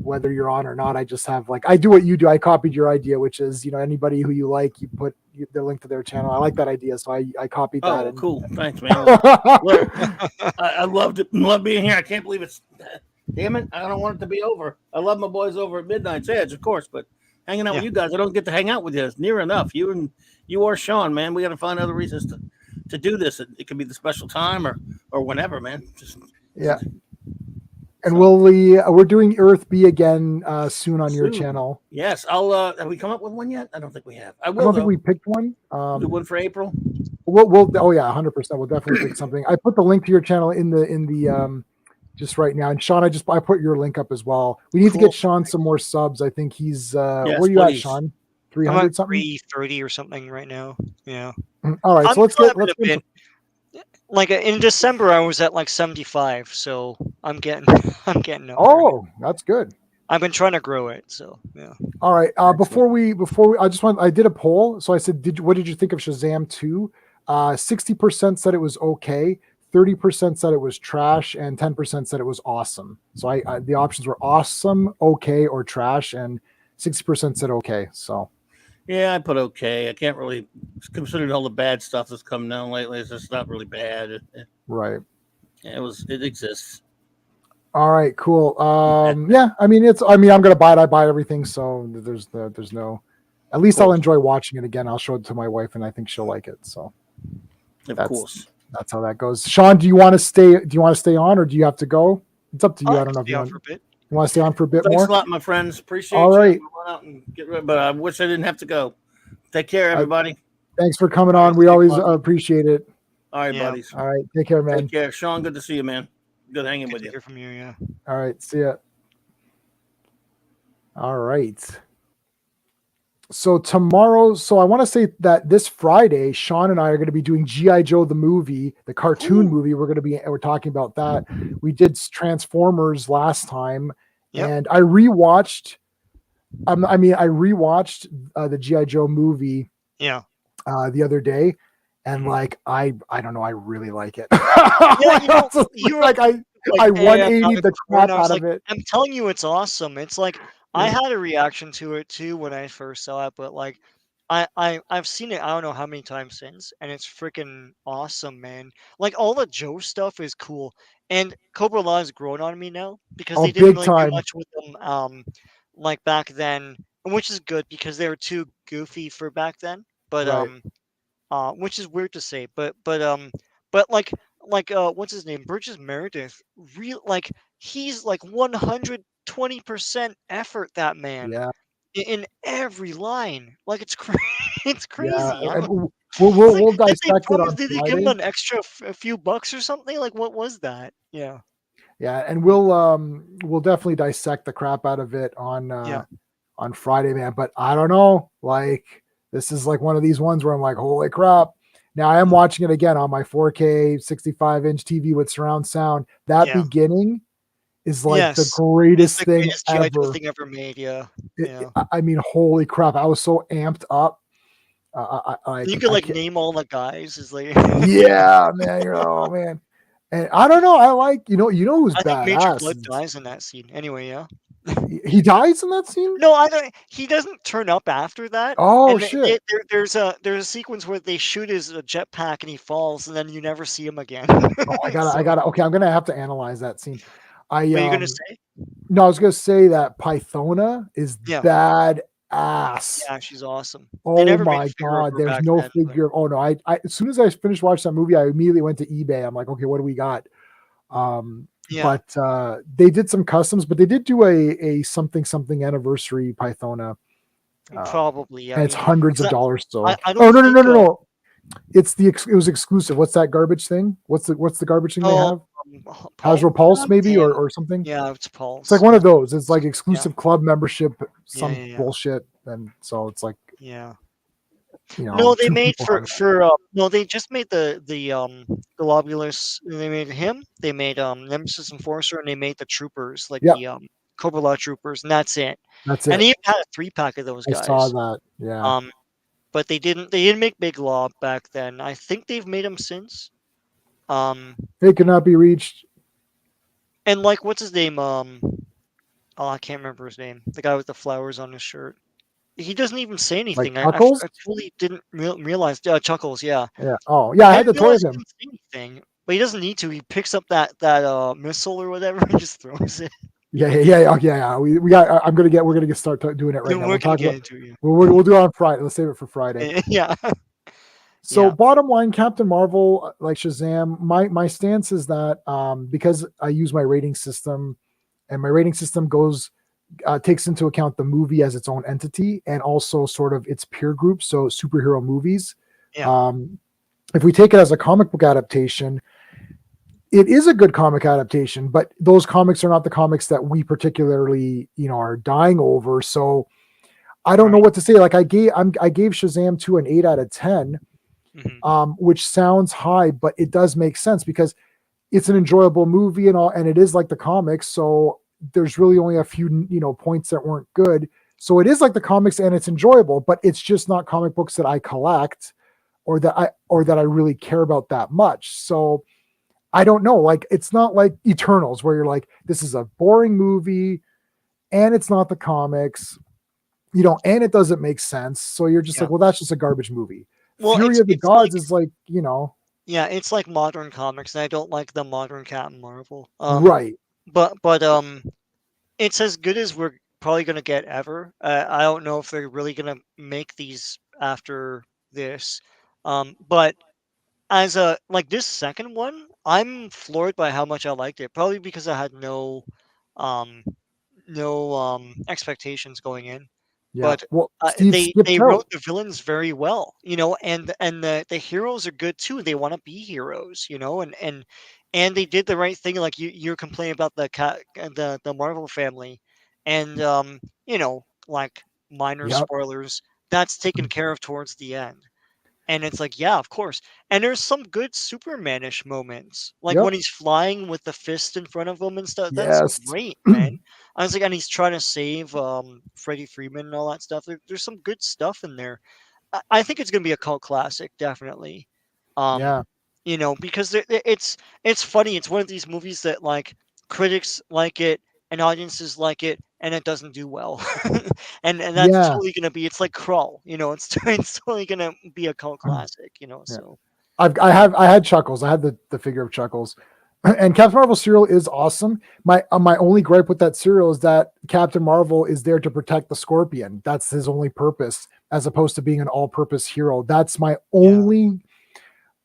Whether you're on or not, I just have I do what you do. I copied your idea, which is, anybody who you like, you put the link to their channel. I like that idea. So I copied that. Oh, cool. Thanks, man. Look, I loved it. Love being here. I can't believe it's, damn it. I don't want it to be over. I love my boys over at Midnight's Edge, of course, but hanging out with you guys, I don't get to hang out with you. It's near enough. You or Sean, man, we got to find other reasons to do this. It can be the special time or whenever, man. And we're doing Earth B again soon on your channel. Yes, I'll. Have we come up with one yet? I don't think we have. I don't think we picked one. The one for April. We'll. Oh yeah, 100%. We'll definitely pick something. I put the link to your channel in the just right now. And Sean, I put your link up as well. We need to get Sean some more subs. I think he's. Where are you at, Sean? 300 something. 330 or something right now. Yeah. All right, so let's get. Like in December, I was at 75, so I'm getting nowhere. Oh, that's good. I've been trying to grow it, so yeah. All right. Before we, I did a poll. So I said, what did you think of Shazam 2? 60% said it was okay, 30% said it was trash, and 10% said it was awesome. So the options were awesome, okay, or trash, and 60% said okay. So. Yeah, I put okay. I can't really, considering all the bad stuff that's come down lately, it's just not really bad. Right. It exists. All right, cool. Yeah, I mean, I'm gonna buy it. I buy everything, so there's no. At least I'll enjoy watching it again. I'll show it to my wife, and I think she'll like it. So. Of course. That's how that goes. Sean, do you want to stay? Do you want to stay on, or do you have to go? It's up to you. I don't know if you want. You want to stay on for a bit more? Thanks a lot, my friends. Appreciate All right. Out and but I wish I didn't have to go. Take care, everybody. Thanks for coming on. We always appreciate it. All right, buddies. All right. Take care, man. Take care. Sean, good to see you, man. Good hanging with you. Hear from you, yeah. All right. See ya. All right. So tomorrow, I want to say that this Friday, Sean and I are going to be doing G.I. Joe the movie, the cartoon movie. We're talking about that. We did Transformers last time, Yep. And I rewatched. I rewatched the GI Joe movie Yeah. the other day, and Mhm. like I don't know, I really like it. Yeah, Like, I was just you were like like, I "Hey, about 180 it the before," and crap I was out like, of it. "I'm telling you, it's awesome." It's like I Yeah. had a reaction to it too when I first saw it, but like I've seen it I don't know how many times since, and it's freaking awesome, man. Like all the Joe stuff is cool, and Cobra Law has grown on me now because Oh, they didn't big really do time. much with them, like back then, which is good because they were too goofy for back then. But Right. which is weird to say, but what's his name? Burgess Meredith, real like he's like 120% effort. That man Yeah. in every line, like it's it's Yeah. crazy. And It's like we'll dissect it on did they give him Friday. an extra a few bucks or something? Like what was that? Yeah, Yeah, and mm, we'll definitely dissect the crap out of it yeah, on Friday, man. But I don't know. Like this is like one of these ones where I'm like, holy crap. Now I am watching it again on my 4K 65-inch TV with surround sound. That yeah. beginning is like the Yes, it's greatest the thing greatest GI Joe ever. thing ever made. Yeah, I yeah. I mean, holy crap! I was so amped up. You could I like can't. name all the guys. Is like. Yeah, man. Oh man. And I don't know. I like you know who's I think Major badass Blood is dies in that scene. Anyway, yeah. he dies in that scene. No, I don't. He doesn't turn up after that. Oh And shit. there's a sequence where they shoot his jetpack and he falls, and then you never see him again. Oh, I So, gotta. Okay, I'm gonna have to analyze that scene. I what are you gonna say? no, I was gonna say that Pythona is Yeah, bad ass. yeah, she's awesome. They Oh never made a my figure of god, her there's back no then, but figure. Oh no, I as soon as I finished watching that movie, I immediately went to eBay. I'm like, okay, what do we got? yeah, But they did some customs, but they did do a something something anniversary Pythona, probably. I and it's mean, hundreds 'cause of dollars. I So, I oh don't no no no think no no, it was exclusive. What's that garbage thing? What's the garbage thing they oh have? Paul. Hasbro Pulse Oh, maybe damn. or something. Yeah, it's It's like Paul's. one of those. It's like Yeah, exclusive club membership, yeah, some yeah, yeah, bullshit, and so it's like yeah. you No, know they two made people have it. no, they just made the Globulus. They made him. They made Nemesis Enforcer, and they made the troopers, like Yep, the Cobra Law troopers, and that's it. that's And it. they even had a 3 pack of those I saw guys. that. Yeah, Um, but they didn't make Big Law back then. I think they've made them since. Um, it cannot be reached. and like what's his name? Oh, I can't remember his name. The guy with the flowers on his shirt. He doesn't even say Like anything. Chuckles. I truly didn't realize. Chuckles, yeah. Yeah. Oh yeah, I I had didn't the toy realize of he him. didn't say anything, but he doesn't need to. He picks up that missile or whatever and just throws it. Yeah. We got. We're gonna get start doing it right Then now. we're We'll gonna talk get about. into it. We'll do it on Friday. Let's save it for Friday. Yeah, So yeah, bottom line, Captain Marvel, like Shazam, my stance is that because I use my rating system, and my rating system goes takes into account the movie as its own entity and also sort of its peer group. So superhero movies. yeah, Um, if we take it as a comic book adaptation, it is a good comic adaptation, but those comics are not the comics that we particularly, are dying over. So I don't know right. what to say. Like I gave Shazam 2 an 8 out of 10, Hmm. which sounds high, but it does make sense because it's an enjoyable movie and all, and it is like the comics. So there's really only a few, points that weren't good. So it is like the comics and it's enjoyable, but it's just not comic books that I collect or that I really care about that much. So I don't know. Like it's not like Eternals where you're like, this is a boring movie and it's not the comics, and it doesn't make sense. So you're just Yeah. like, well, that's just a garbage movie. Well, Fury it's of the it's like Gods is like, it's like modern comics, and I don't like the modern Captain Marvel. right. But it's as good as we're probably gonna get ever. I don't know if they're really gonna make these after this. But as a like this second one, I'm floored by how much I liked it. Probably because I had um, no expectations going in. Yeah. But Well, Steve skipped they wrote out. the villains very well, and the heroes are good too. They want to be heroes, and they did the right thing. Like you're complaining about the Marvel family, and like minor Yep. spoilers, that's taken care of towards the end. And it's like, yeah, of course. And there's some good Supermanish moments, like Yep. when he's flying with the fist in front of him and stuff. That's Yes. great, man. I was like, and he's trying to save Freddie Freeman and all that stuff. There's some good stuff in there. I think it's gonna be a cult classic, definitely. Um, Yeah. because it's funny. It's one of these movies that like critics like it and audiences like it, and it doesn't do well, and that's Yeah. totally gonna be. It's like Crawl, it's it's totally gonna be a cult classic, Yeah. So I had Chuckles. I had the figure of Chuckles. And Captain Marvel cereal is awesome. My only gripe with that cereal is that Captain Marvel is there to protect the Scorpion. That's his only purpose, as opposed to being an all-purpose hero. That's my yeah, only.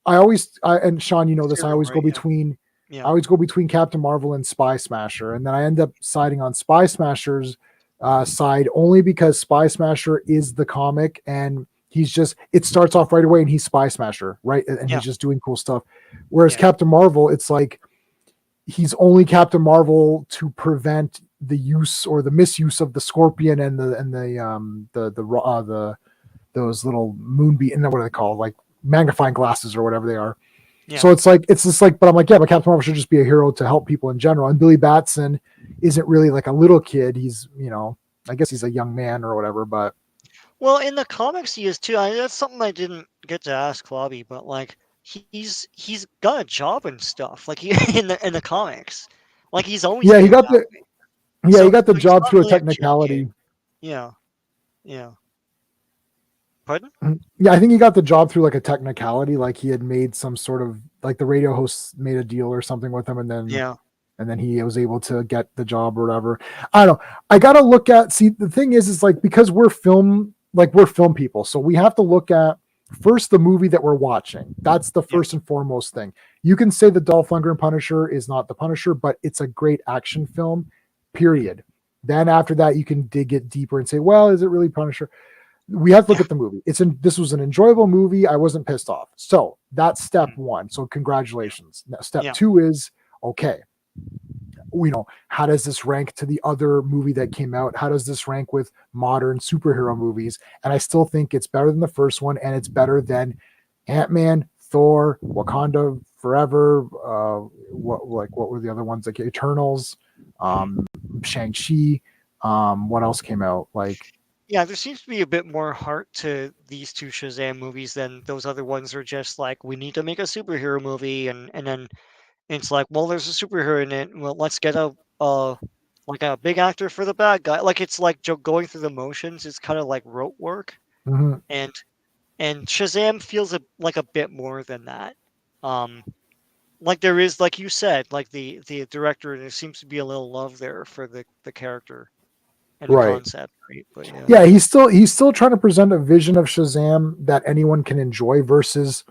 And Sean, you know this. cereal, right? Yeah, I yeah, always go between Captain Marvel and Spy Smasher, and then I end up siding on Spy Smasher's side only because Spy Smasher is the comic, and it starts off right away, and he's Spy Smasher, right, and yeah, he's just doing cool stuff. Whereas yeah, Captain Marvel, it's like he's only Captain Marvel to prevent the use or the misuse of the Scorpion and the those little moonbeam, and what are they called, like magnifying glasses or whatever they are. yeah. So it's just like, but I'm like, yeah, but Captain Marvel should just be a hero to help people in general. And Billy Batson isn't really like a little kid. He's, I guess he's a young man or whatever, but Well, in the comics, he is too. That's something I didn't get to ask Clobby, but like he's got a job and stuff. Like he in the comics, like he's always yeah, been that way. he got the So he's job not through a really a chill kid. technicality. Yeah, yeah. Pardon? Yeah, I think he got the job through like a technicality, like he had made some sort of like the radio host made a deal or something with him, Yeah, and then he was able to get the job or whatever. I don't know. I gotta look at see the thing is like because we're film people, so we have to look at first the movie that we're watching. That's the yeah, first and foremost thing. You can say the Dolph Lundgren Punisher is not the Punisher, but it's a great action film, period. Then after that, you can dig it deeper and say, well, is it really Punisher? We have to look yeah, at the movie. This was an enjoyable movie. I wasn't pissed off. So that's step one. So congratulations. Now, step yeah, two is okay. How does this rank to the other movie that came out? How does this rank with modern superhero movies? And I still think it's better than the first one, and it's better than Ant-Man, Thor, Wakanda Forever. What were the other ones? Like Eternals, Shang-Chi. What else came out? Like yeah. There seems to be a bit more heart to these two Shazam movies than those other ones are just like we need to make a superhero movie and then it's like, well, there's a superhero in it. Well, let's get like a big actor for the bad guy. Like it's like going through the motions. It's kind of like rote work, mhm. and Shazam feels like a bit more than that. Um, like there is, like you said, like the director. There seems to be a little love there for the character and the Right. concept, right? But yeah, Yeah, he's still trying to present a vision of Shazam that anyone can enjoy versus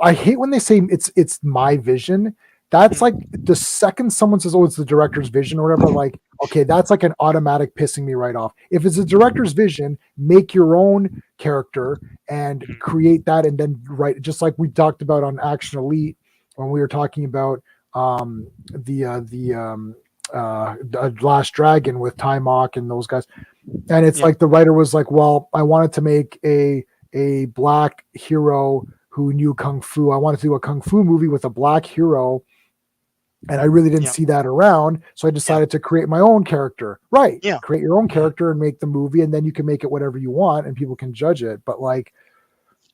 I hate when they say it's my vision. That's like the second someone says, "Oh, it's the director's vision" or whatever. Like, okay, that's like an automatic pissing me right off. If it's a director's vision, make your own character and create that, and then write. Just like we talked about on Action Elite when we were talking about the Last Dragon with Ty Mock and those guys. And it's yeah, like the writer was like, "Well, I wanted to make a black hero who knew kung fu. I wanted to do a kung fu movie with a black hero, and I really didn't yeah, see that around. So I yeah, decided to create my own character. Right, yeah, create your own mhm, character and make the movie, and then you can make it whatever you want, and people can judge it. But like,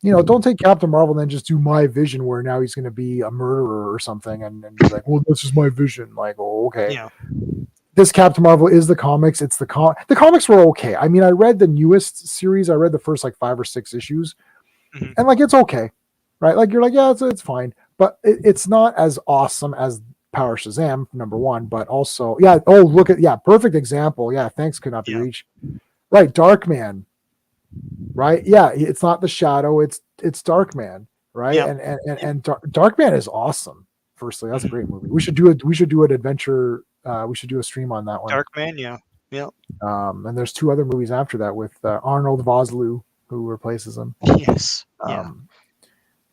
don't take Captain Marvel and then just do my vision where now he's going to be a murderer or something, and be like, well, this is my vision. Like, oh, okay." yeah, This Captain Marvel is the comics. It's the comics were okay. I mean, I read the newest series. I read the first like 5 or 6 issues, mhm, and like it's okay, right? Like you're like, yeah, it's fine, but it's not as awesome as Power Shazam #1. But also, yeah. Oh, look at perfect example. Yeah, thanks could not be yeah, reached. Right, Darkman. Right, yeah, it's not the Shadow. It's Darkman. Right, yeah, and Darkman is awesome. Firstly, that's a mhm. great movie. We should do an adventure. We should do a stream on that one. Darkman, yeah, yeah, And there's 2 other movies after that with Arnold Vosloo who replaces him. yes, yeah. Um,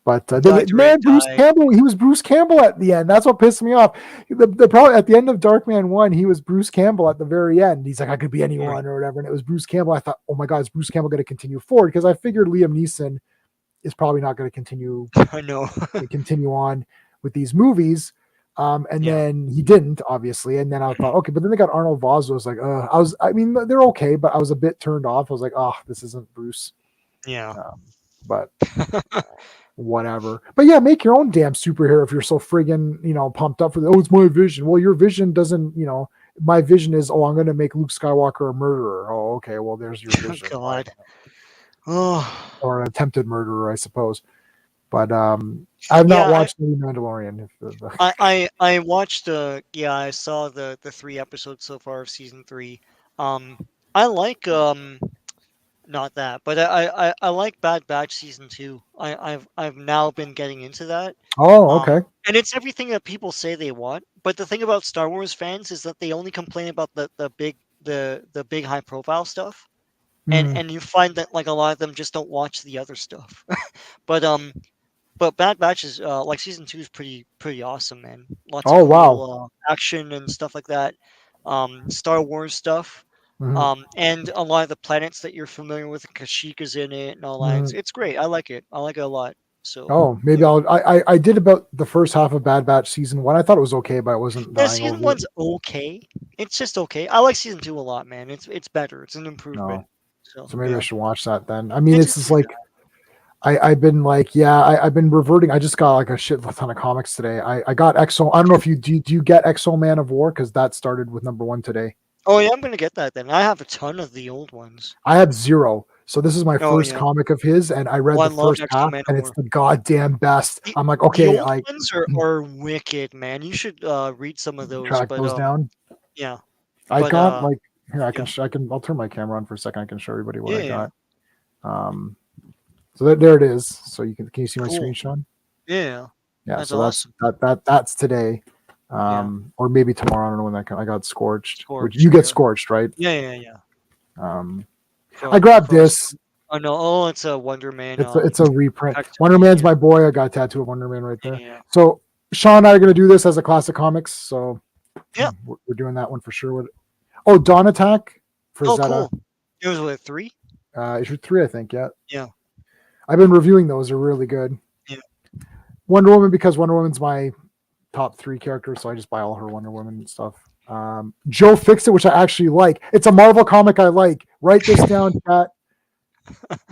but Died the right man, Bruce die. Campbell, he was Bruce Campbell at the end. That's what pissed me off. The problem at the end of Darkman 1, he was Bruce Campbell at the very end. He's like, I could be anyone Right. or whatever. And it was Bruce Campbell. I thought, oh my God, is Bruce Campbell going to continue forward? Because I figured Liam Neeson is probably not going to continue I know. on with these movies. And Yeah. then he didn't, obviously. And then I thought, okay, but then they got Arnold Vosloo. I was like, I mean, they're okay, but I was a bit turned off. I was like, oh, this isn't Bruce. Yeah. But whatever. But yeah, make your own damn superhero if you're so friggin', pumped up for the, oh, it's my vision. Well, your vision doesn't, my vision is, oh, I'm going to make Luke Skywalker a murderer. Oh, okay. Well, there's your Oh vision. God. Oh. Or an attempted murderer, I suppose. But I've not Yeah, watched the Mandalorian. I watched I saw the 3 episodes so far of season 3. Um I like not that, but I like Bad Batch season 2. I've now been getting into that. Oh, okay. And it's everything that people say they want. But the thing about Star Wars fans is that they only complain about the big high profile stuff. Mm. And you find that like a lot of them just don't watch the other stuff. But Bad Batch is like season 2 is pretty awesome, man. Lots of Oh, wow. cool action and stuff like that. Star Wars stuff. Mhm. And a lot of the planets that you're familiar with, Kashyyyk is in it and all that. Mhm. It's great. I like it. I like it a lot. So Oh, maybe yeah. I did about the first half of Bad Batch season 1. I thought it was okay, but I wasn't Yeah, dying season over it. one's okay. It's just okay. I like season 2 a lot, man. It's better. It's an improvement. No. So So maybe I yeah. should watch that then. I mean, Yeah, it's just just do like that. I've been like, I've been reverting. I just got like a shit ton of comics today. I got Exo. I don't know if you do you get Exo Man of War? Because that started with #1 today. Oh yeah, I'm gonna get that then. I have a ton of the old ones. I have 0. So this is my Oh first yeah. comic of his, and I read the One Love first Exo half, Man of and it's War. the goddamn best. The, I'm like, the okay, old like ones are wicked, man. You should read some of those. track But those down. yeah. I But got like here. yeah. I'll turn my camera on for a second. I can show everybody what I Yeah. got. So there it is. So can you see my Cool. screen, Sean? Yeah. Yeah. That's So awesome. that's today. Yeah. Or maybe tomorrow. I don't know when I got scorched. Which Scorched. you get Yeah. scorched, right? Yeah. Um, I From grabbed this. oh no, oh it's a Wonder Man It's a reprint. facsimile, Wonder Man's yeah. my boy. I got a tattoo of Wonder Man right there. Yeah. So Sean and I are gonna do this as a classic comics. So Yeah. we're doing that one for sure. Oh, Dawn Attack for Oh Zeta. cool. It was what, 3? Issue 3, I think. Yeah. Yeah. I've been reviewing those. They're really good. Yeah. Wonder Woman, because Wonder Woman's my top 3 characters, so I just buy all her Wonder Woman stuff. Joe Fixit, which I actually like. It's a Marvel comic I like. Write this down, chat.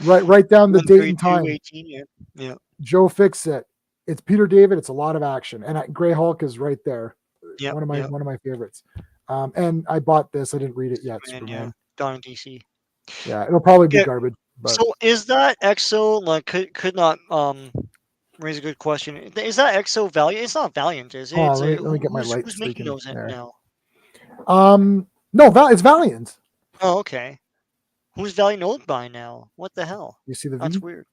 Write down the date and time. 18, yeah. Yeah. Joe Fixit. It's Peter David. It's a lot of action, and Gray Hulk is right there. Yep, One of yep. my favorites. And I bought this. I didn't read it yet. Man, Superman. yeah. Dawn DC. Yeah, it'll probably be Yeah. garbage. But So is that EXO like could not raise a good question. Is that EXO Valiant? It's not Valiant, is it? hold It's on, let me get my who's lights so you making can those there. now? No, it's Valiant. Oh, okay. Who's Valiant owned by now? What the hell? You see the V? That's weird.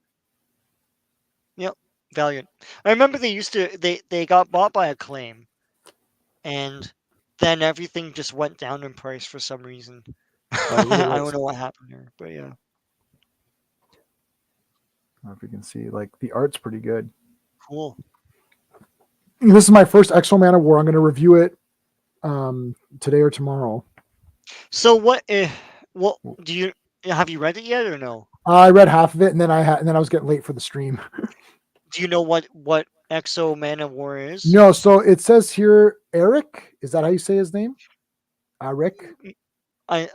Yep, Valiant. I remember they got bought by Acclaim, and then everything just went down in price for some reason. I don't know what happened there, but yeah. I don't know if you can see, like, the art's pretty good. Cool. This is my first Exo Man of War. I'm going to review it today or tomorrow. So what do you have you read it yet or no? I read half of it, and then I was getting late for the stream. Do you know what Exo Man of War is? No, so it says here Eric. Is that how you say his name? Rick. I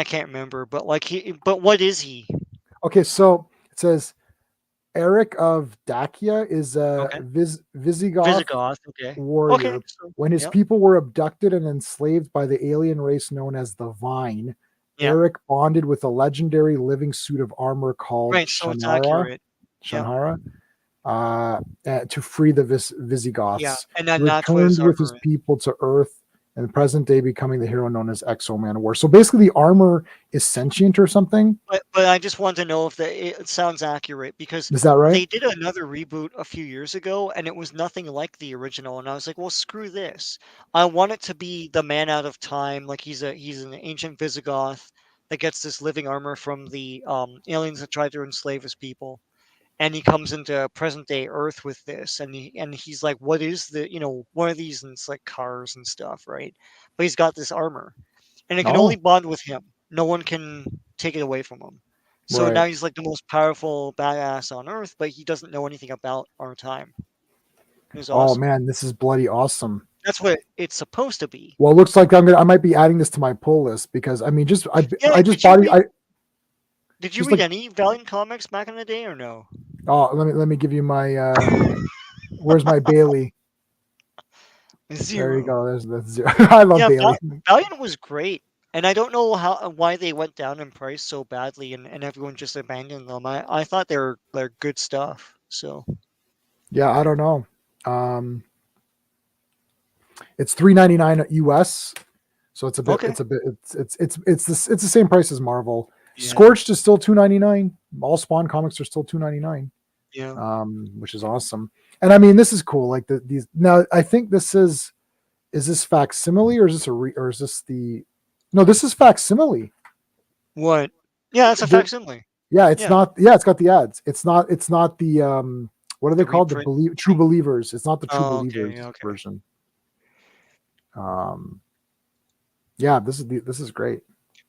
can't remember, but but what is he? Okay, so it says Eric of Dacia is a Okay. Visigoth okay. warrior. Okay. So, When his yep. people were abducted and enslaved by the alien race known as the Vine, Yeah. Eric bonded with a legendary living suit of armor called Right, so it's Shannara, accurate. to free the Visigoths. Yeah, and He then that's what his returned with his armor is. people to Earth, and the present day becoming the hero known as Exo Man of War. So basically, the armor is sentient or something. But I just want to know if it sounds accurate because Is that right? they did another reboot a few years ago and it was nothing like the original. And I was like, well, screw this. I want it to be the man out of time, like he's an ancient Visigoth that gets this living armor from the aliens that tried to enslave his people. And he comes into present day Earth with this, and he's like, "What is one of these?" And it's like cars and stuff, right? But he's got this armor, and it can only bond with him. No one can take it away from him. So Right. now he's like the most powerful badass on Earth, but he doesn't know anything about our time. It's Oh awesome. man, this is bloody awesome. That's what it's supposed to be. Well, it looks like I might be adding this to my pull list because I mean, Yeah, I just bought it. did you Just read like, any Valiant comics back in the day or no? oh, let me give you my where's my Bailey? There you Zero. go. That's zero. I love Yeah, Bailey. Valiant was great, and I don't know why they went down in price so badly, and everyone just abandoned them. I thought they're good stuff. So Yeah, I don't know. It's $3.99 US, so it's a bit. okay, It's the same price as Marvel. yeah, Scorched is still $2.99. All Spawn comics are still $2.99. yeah. Which is awesome. And I mean, this is cool. Like these now, I think this is this facsimile or is this or is this the no? This is facsimile. What? Yeah, it's a The, facsimile. yeah, it's Yeah, not. Yeah, it's got the ads. It's not the what are they the called? reprint. True Believers. It's not the True Oh, okay, Believers okay. version. Yeah, this is great.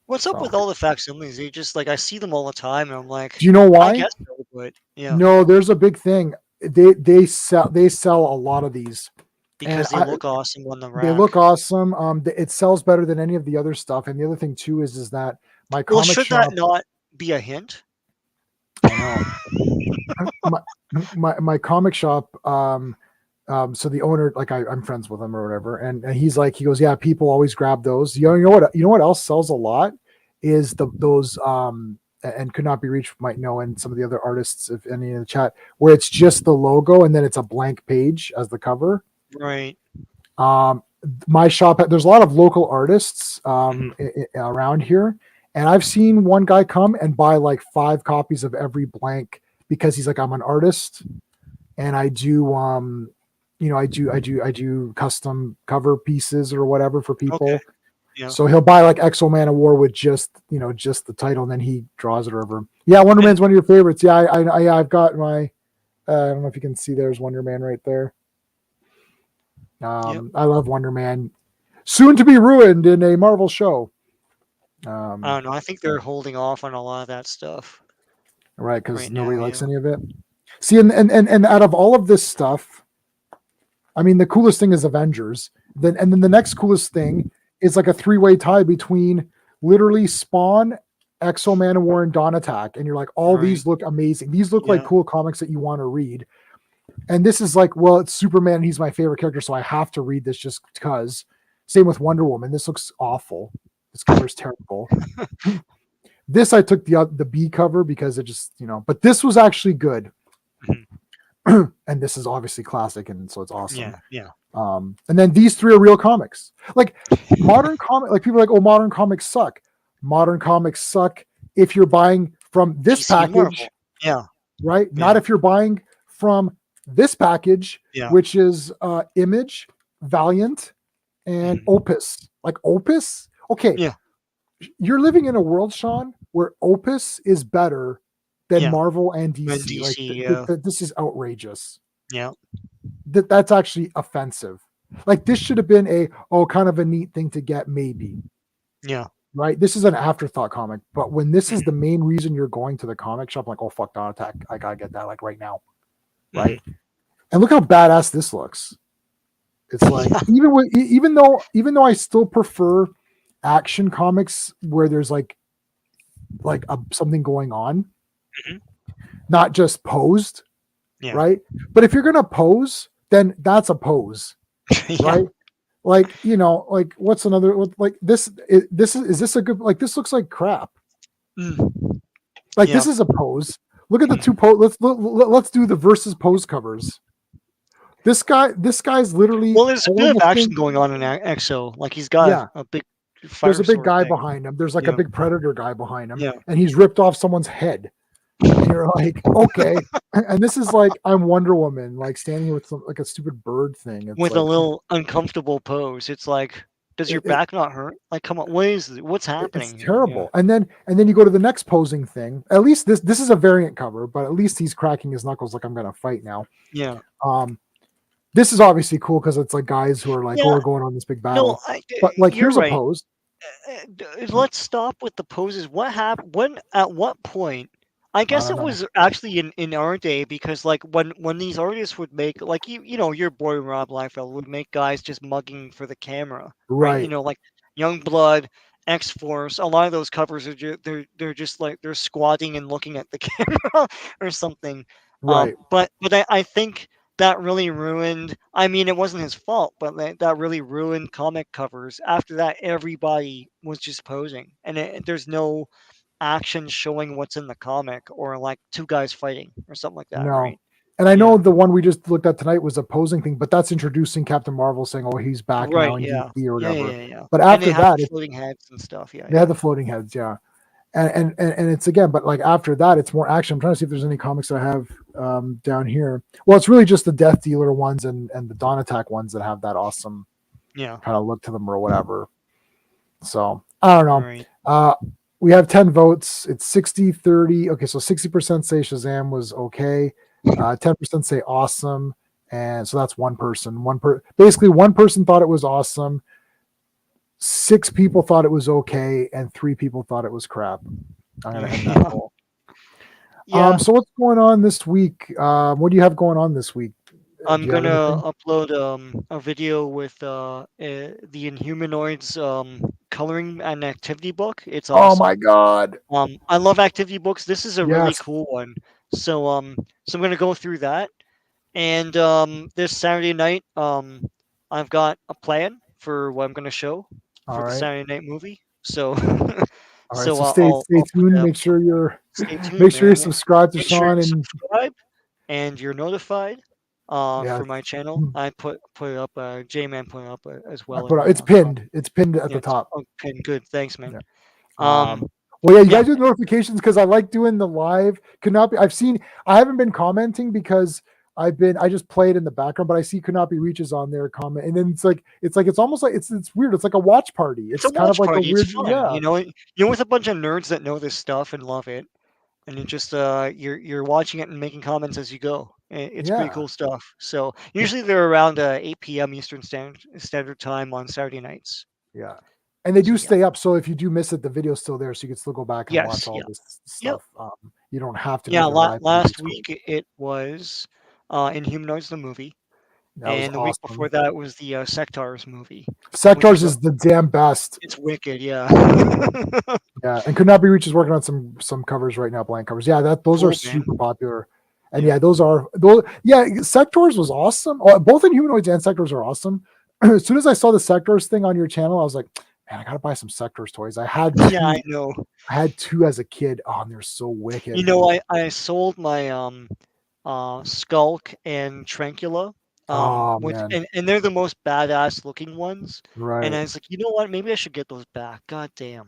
What's up So, with all the facsimiles? They just like I see them all the time, and I'm like, do you know I why? guess so, but yeah, No, there's a big thing. They sell a lot of these, and because they look awesome on the they look rack. awesome. It sells better than any of the other stuff. And the other thing too is that my Well, comic should that shop. not be a hint? I know my my comic shop. So the owner, like I'm friends with him or whatever, and he's like, he goes, yeah, people always grab those. You know what else sells a lot is those and could not be reached might know, and some of the other artists, if any in the chat, where it's just the logo and then it's a blank page as the cover. Right. Um, my shop, there's a lot of local artists around here, and I've seen one guy come and buy like 5 copies of every blank because he's like, I'm an artist and I do I do custom cover pieces or whatever for Okay. people. Yeah. So he'll buy like Exo Man of War with just just the title, and then he draws it over. Yeah, Wonder Man's one of your favorites. Yeah, I've got my. I don't know if you can see. There's Wonder Man right there. Yep. I love Wonder Man. Soon to be ruined in a Marvel show. I don't know. I think they're holding off on a lot of that stuff Right, because right nobody now. likes Yeah. any of it. See, and out of all of this stuff, I mean, the coolest thing is Avengers. Then the next coolest thing is like a 3-way tie between literally Spawn, Exo Man of War, and Dawn Attack. And you're like, all Right. these look amazing. These look like Yeah. cool comics that you want to read. And this is like, well, it's Superman. And he's my favorite character, so I have to read this just because. Same with Wonder Woman. This looks awful. This cover is terrible. This I took the B cover because it just but this was actually good. And this is obviously classic, and so it's awesome. Yeah. Yeah. And then these 3 are real comics. Like modern comic, like people are like, oh, modern comics suck. Modern comics suck if you're buying from this DC package, Marvel. Yeah. right? Yeah. Not if you're buying from this package, Yeah. which is Image, Valiant, and Opus. Like Opus, okay. Yeah. You're living in a world, Sean, where Opus is better than Yeah. Marvel and And DC. Like DC. this is outrageous. Yeah. That's actually offensive. Like this should have been kind of a neat thing to get, maybe. Yeah. Right. This is an afterthought comic, but when this is the main reason you're going to the comic shop, like, oh fuck, Dawn Attack, I gotta get that like right now. Right. And look how badass this looks. It's like even though I still prefer action comics where there's like something going on, not just posed. Yeah. Right. But if you're gonna pose, then that's a pose. Yeah. Right. Like, like what's another, like is this a good, like this looks like crap. Like Yeah. this is a pose. Look at the 2 let's do the versus pose covers. This guy's literally, Well, there's a bit of action going on in Exo. Like he's got a big there's a big sword guy thing. behind him. There's like a big predator guy behind him. Yeah. And he's ripped off someone's head. And you're like, okay. And this is like, I'm Wonder Woman, like standing here with like a stupid bird thing. It's with like, a little uncomfortable pose. It's like, does your back not hurt? Like, come on, what's happening? It's terrible. Yeah. And then you go to the next posing thing. At least this is a variant cover, but at least he's cracking his knuckles like I'm gonna fight now. Yeah. This is obviously cool because it's like guys who are like, we're going on this big battle. No, but like, here's a pose. Uh, let's stop with the poses. What happened? When? At what point? I I guess don't it know. was actually in our day because like when these artists would make like your boy Rob Liefeld would make guys just mugging for the camera, right? Right, Like Young Blood, X Force. A lot of those covers are they're just like they're squatting and looking at the camera or something. right. But I think that really ruined. I mean, it wasn't his fault, but that really ruined comic covers. After that, everybody was just posing, and there's no action showing what's in the comic or like two guys fighting or something like that, No. right? And I know Yeah. the one we just looked at tonight was a posing thing, but that's introducing Captain Marvel saying, "Oh, he's back Right. now in Yeah. DC or Yeah. Yeah. whatever." Yeah. Yeah. But And they after have the that, it, floating heads and stuff. Yeah. they had Yeah. the floating heads, yeah. And it's again, but like after that, it's more action. I'm trying to see if there's any comics I have down here. Well, it's really just the Death Dealer ones and the Dawn Attack ones that have that awesome Yeah. kind of look to them or whatever. So I don't know. Right. We have 10 votes. It's 60-30. Okay, so 60% say Shazam was okay. 10% say awesome. And so that's one person. Basically one person thought it was awesome. 6 people thought it was okay, and 3 people thought it was crap. I'm gonna end that Yeah. poll. Yeah. So what's going on this week? What do you have going on this week? Do I'm you have gonna anything? upload a video with the Inhumanoids coloring and activity book. It's Oh my awesome. god. I love activity books. This is a really Yes. cool one. So I'm gonna go through that. And this Saturday night, I've got a plan for what I'm gonna show All for the right. Saturday night movie. So, All right. so So I'll, stay I'll, stay I'll put tuned. that. Make sure you're Stay tuned, make sure you're man. subscribed to Make sure Sean you and subscribe and you're notified yeah. for my channel. I put it up. J-Man put it up as I well in put my it's comment. pinned. It's pinned at Yeah, the top. okay, good. Thanks, man. Yeah. Um, Well, yeah, you yeah, guys do notifications because I like doing the live. Could not be. I haven't been commenting because I just play it in the background, but I see could not be reaches on there comment, and then it's almost like it's weird. It's like a watch party. it's a It's kind of watch like a party. It's weird, fun, yeah, You're with a bunch of nerds that know this stuff and love it, and you just you're watching it and making comments as you go. It's pretty yeah, cool stuff. So usually they're around 8 p.m. Eastern Standard Time on Saturday nights. yeah. And they do So yeah, stay up, so if you do miss it, the video's still there, so you can still go back and watch yes, all yeah, this yep, stuff. You don't have to be yeah. there live. Last It's cool. week it was Inhumanoids the movie, That was and the week before awesome. that was the Sectars movie, which Sectors is is the damn best. it's wicked. Yeah, Yeah, and Could Not Be Reached is working on some covers right now, blank covers. Yeah, those are cool, man. super popular. And Yeah, yeah, those. Yeah, Sectors was awesome. Both Inhumanoids and Sectors are awesome. As soon as I saw the Sectors thing on your channel, I was like, man, I gotta buy some Sectors toys. I had yeah, I two. know. I had two as a kid. Oh, and they're so wicked. I sold my Skulk and Trancula, Oh which man, and they're the most badass looking ones. And right? I was like, you know what? Maybe I should get those back. God damn,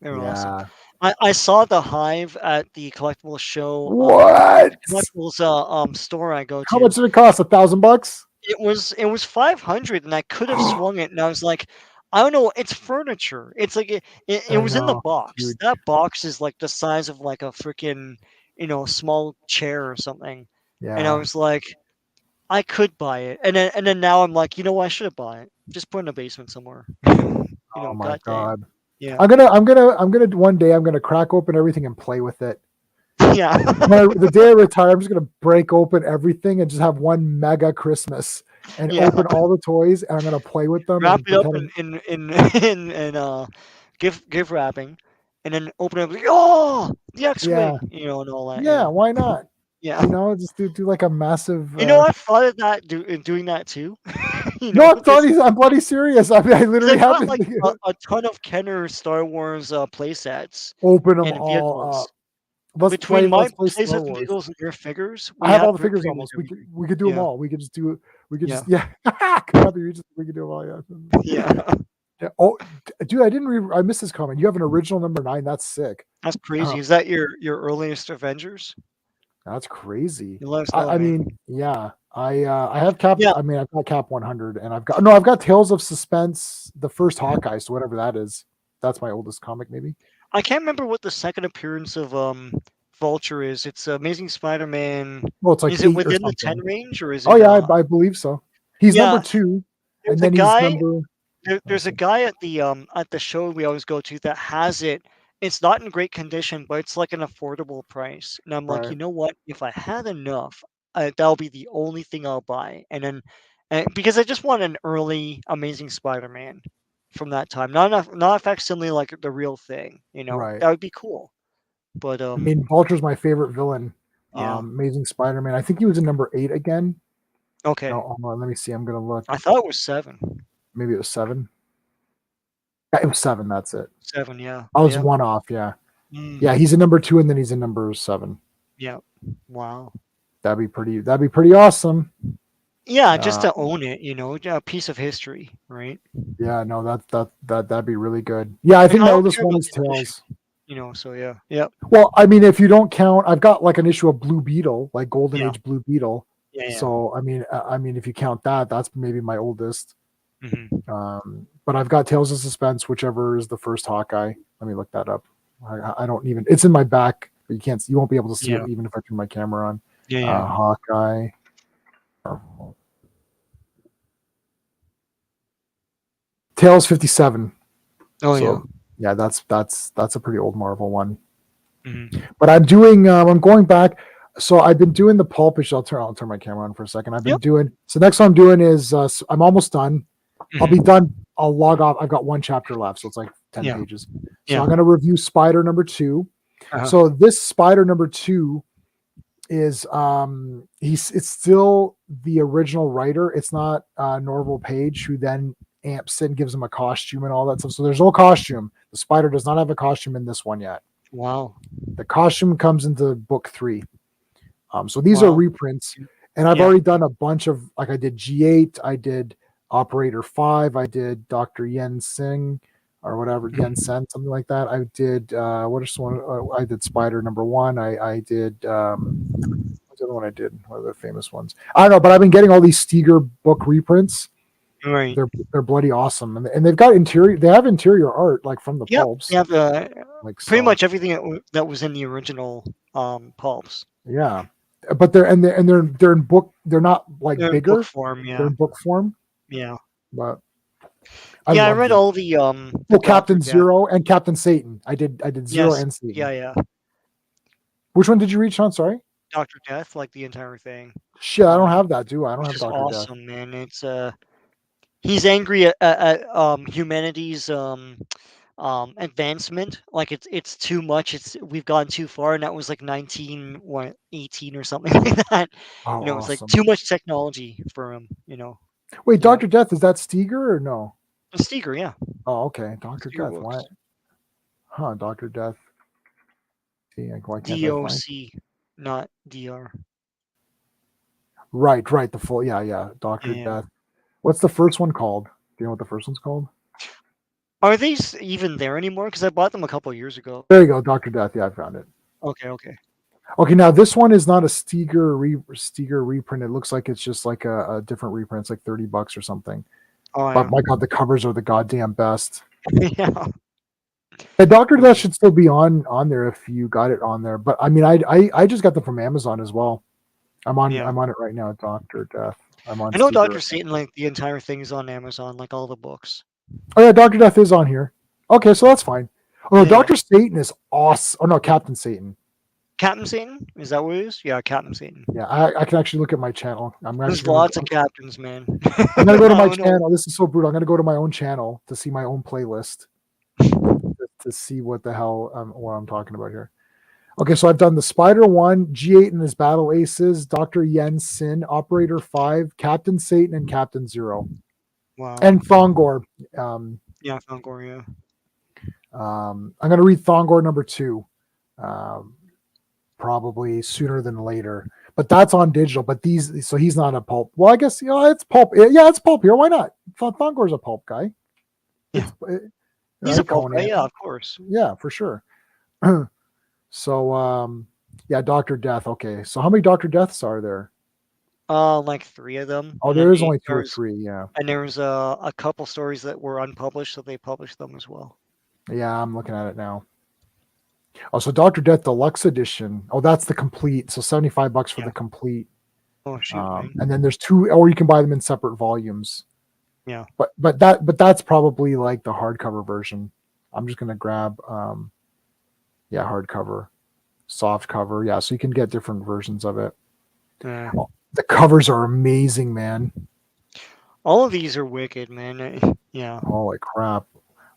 they're awesome. Yeah. I saw the Hive at the collectibles show, What? collectibles store I go How much to. did it cost? $1,000? It was 500, and I could have swung it, and I was like, I don't know. It's furniture. It's like it I was in the know. box. Huge. That box is like the size of like a freaking small chair or something. And I Yeah. was like, I could buy it, and then now I'm like, I should have bought it. Just put it in the basement somewhere. Oh my Goddamn. god. Yeah. I'm gonna one day I'm gonna crack open everything and play with it. Yeah. The day I retire, I'm just gonna break open everything and just have one mega Christmas and Yeah. open all the toys and I'm gonna play with them Wrap and it up pretend. in gift wrapping, and then open it up like, oh, the Yeah, X-wing, and all that. yeah. Yeah. Why not? Yeah. Just do like a massive. I thought of that doing that too. No, Because I'm bloody serious. I mean, I literally I've have got been like a ton of Kenner Star Wars play sets open them and all vehicles. up. Let's Between play. my Let's play Star playsets and Wars. vehicles and your figures, I we have have all the figures pretty much almost. everything. We could do them Yeah. all. We could just do. We could Yeah. just could not be reached. We could do them all. Yeah. Yeah. Yeah. Oh, dude, I missed this comment. You have an original number 9. That's sick. That's crazy. Is that your earliest Avengers? That's crazy. You let us know, I man. mean, yeah. I have Cap. Yeah. I mean, I've got Cap 100, and I've got Tales of Suspense, the first Hawkeye. So whatever that is, that's my oldest comic, maybe. I can't remember what the second appearance of Vulture is. It's Amazing Spider-Man. Well, it's like Is it 8 or within the 10 something. range or is Oh it yeah, I believe so. He's number yeah, 2, there's and a then he's guy number. there's a guy at the show we always go to that has it. It's not in great condition, but it's like an affordable price. And I'm like, Right. you know what? If I had enough, that'll be the only thing I'll buy. And then, because I just want an early Amazing Spider-Man from that time, not a facsimile like the real thing. Right. That would be cool. But I mean, Vulture's my favorite villain. yeah, Amazing Spider-Man. I think he was in number 8 again. okay. No, hold on. Let me see. I'm gonna look. I thought it was 7. Maybe it was 7. Yeah, it was 7. That's it. 7, yeah. I was Yep. one off. Yeah. Mm, Yeah. He's in number 2, and then he's in number 7. yeah. Wow. That'd be pretty awesome. Yeah, just to own it, a piece of history, right? Yeah. No, that'd be really good. Yeah, I And think I my don't oldest care one about is the edition, Tails. So yeah. Yep. Well, I mean, if you don't count, I've got like an issue of Blue Beetle, like Golden Yeah. Age Blue Beetle. Yeah, yeah. So I mean, if you count that, that's maybe my oldest. Mhm. But I've got Tales of Suspense, whichever is the first Hawkeye. Let me look that up. I don't even. It's in my back, but you won't be able to see Yeah. it even if I turn my camera on. Yeah, yeah. Hawkeye. Tales 57. Oh, So yeah, that's a pretty old Marvel one. yeah. Mhm. But I'm going back. So I've been doing the pulpish. I'll turn my camera on for a second. I've been Yep. doing. So next one I'm doing is I'm almost done. I'll be Mhm. done. I'll log off. I've got one chapter left, so it's like 10 Yeah. pages. So Yeah. I'm going to review Spider number 2. Uh-huh. So this Spider number 2 is it's still the original writer. It's not Norval Page, who then amps it and gives him a costume and all that stuff. So there's no costume. The Spider does not have a costume in this one yet. Wow. The costume comes into book 3. So these are Wow. reprints, and I've Yeah. already done a bunch of, like, I did G8, I did Operator 5, I did Dr. Yen Singh or whatever, Yen Sen, something like that. I did what is one? I did Spider number 1. I did what's the other one I did? What are the famous ones? I don't know, but I've been getting all these Steger book reprints. Right. They're bloody awesome, and they've got interior. They have interior art, like from the Yep. pulps. They have Like pretty so. much everything that was in the original pulps. Yeah, but they're in book. They're not like They're in bigger. book form, They're yeah. in book form. Yeah. But I love read them. all the Captain Dr. Death. Zero and Captain Satan. I did Zero Yes. and Satan. Yeah. Which one did you read, Sean? Sorry. Dr. Death, like the entire thing. Shit, I don't have that, do I? I don't Which have is Doctor Death. awesome, man. It's he's angry at humanity's advancement. Like it's too much. We've gone too far, and that was like 18 or something like that. Oh, It's like awesome. too much technology for him. Wait, Yeah. Doctor Death, is that Steger or no? Steger, yeah. Oh, okay. Doctor Steger Death. books. Why? Doctor Death. See, why can't I find? DOC, not DR. Right. The full. Yeah. Doctor Yeah. Death. What's the first one called? Do you know what the first one's called? Are these even there anymore? Because I bought them a couple years ago. There you go, Doctor Death. Yeah, I found it. Okay. Okay, now this one is not a Steger reprint. It looks like it's just like a different reprint. It's like $30 or something. Oh, But yeah. my God, the covers are the goddamn best. Yeah. And Doctor Death should still be on there if you got it on there. But I mean, I just got them from Amazon as well. I'm on it right now. Doctor Death. I'm on. I know Steger Dr. right Satan, like the entire thing is on Amazon, like all the books. now. Oh yeah, Doctor Death is on here. Okay, so that's fine. Oh, Yeah. Doctor Satan is awesome. Oh no, Captain Satan. Captain Satan? Is that what it is? Yeah, Captain Satan. Yeah, I can actually look at my channel. There's lots of captains, man. I'm gonna go to my I don't know. channel. This is so brutal. I'm gonna go to my own channel to see my own playlist to see what the hell what I'm talking about here. Okay, so I've done the Spider 1, G8 and his Battle Aces, Dr. Yen Sin, Operator 5, Captain Satan, and Captain Zero, Wow. and Thongor. Yeah, Fangor, yeah. I'm gonna read Thongor number 2, probably sooner than later. But that's on digital. But so he's not a pulp. Well, I guess it's pulp. Yeah, it's pulp here. Why not? Thongor's a pulp guy. Yeah. He's a pulp guy, yeah, of course. Yeah, for sure. So yeah, Dr. Death. Okay. So how many Dr. Deaths are there? Like 3 of them. Oh, there is only 2 or 3, yeah. And there's a couple stories that were unpublished, so they published them as well. Yeah, I'm looking at it now. Oh, so Dr. Death Deluxe Edition. Oh, that's the complete. So $75 for the complete. Oh shoot. And then there's 2, or you can buy them in separate volumes. Yeah. But that's probably like the hardcover version. I'm just gonna grab hardcover, soft cover. Yeah, so you can get different versions of it. The covers are amazing, man. All of these are wicked, man. Yeah. Holy crap.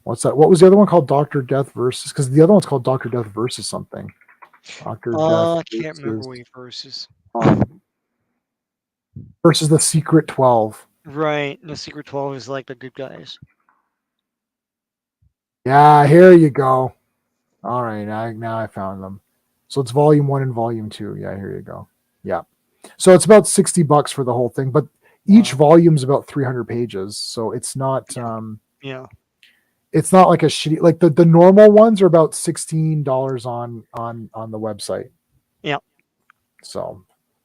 What's that? What was the other one called? Dr. Death versus, because the other one's called Dr. Death versus something. Dr. Death I can't remember what he versus. Versus the Secret 12. Right. The Secret 12 is like the good guys. Yeah, here you go. All right, now I found them. So it's volume 1 and volume 2. Yeah, here you go. Yeah. So it's about $60 for the whole thing, but each volume's about 300 pages. So it's not Yeah. it's not like a shitty, like the normal ones are about $16 on the website. Yeah. So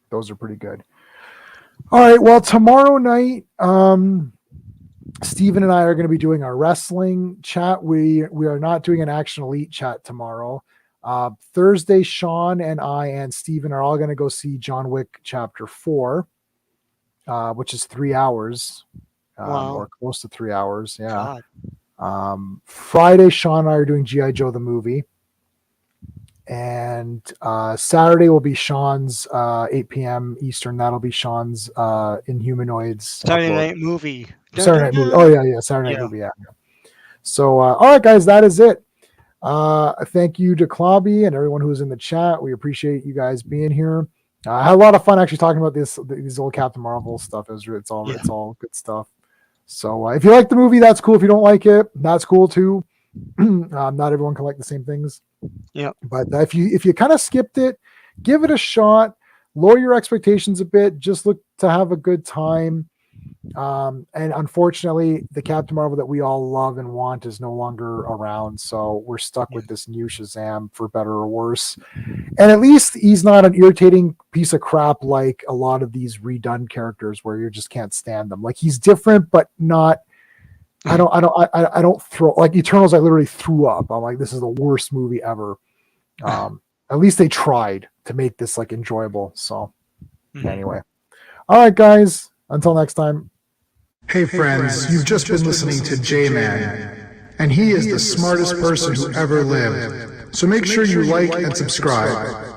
those are pretty good. All right, well, tomorrow night Steven and I are going to be doing our wrestling chat. We are not doing an Action Elite chat tomorrow. Thursday, Sean and I and Steven are all going to go see John Wick Chapter 4, which is 3 hours, or close to 3 hours. Yeah. Friday, Sean and I are doing G.I. Joe the movie. And Saturday will be Sean's 8 p.m. Eastern. That'll be Sean's Inhumanoids. Saturday night movie. Saturday night movie. Oh yeah. Saturday night movie. Yeah. So all right, guys, that is it. Thank you to Clobby and everyone who was in the chat. We appreciate you guys being here. I had a lot of fun actually talking about these old Captain Marvel stuff. It's all good stuff. So if you like the movie, that's cool. If you don't like it, that's cool too. Not everyone can like the same things. Yeah. But if you kind of skipped it, give it a shot. Lower your expectations a bit. Just look to have a good time. And unfortunately, the Captain Marvel that we all love and want is no longer around. So we're stuck with this new Shazam, for better or worse. And at least he's not an irritating piece of crap like a lot of these redone characters where you just can't stand them. Like, he's different, but not. I don't throw, like Eternals. I literally threw up. I'm like, this is the worst movie ever. At least they tried to make this like enjoyable. So anyway, all right, guys. Until next time. Hey friends, you've just been listening to J-Man, and he is the smartest person who ever lived. So make sure you like and subscribe.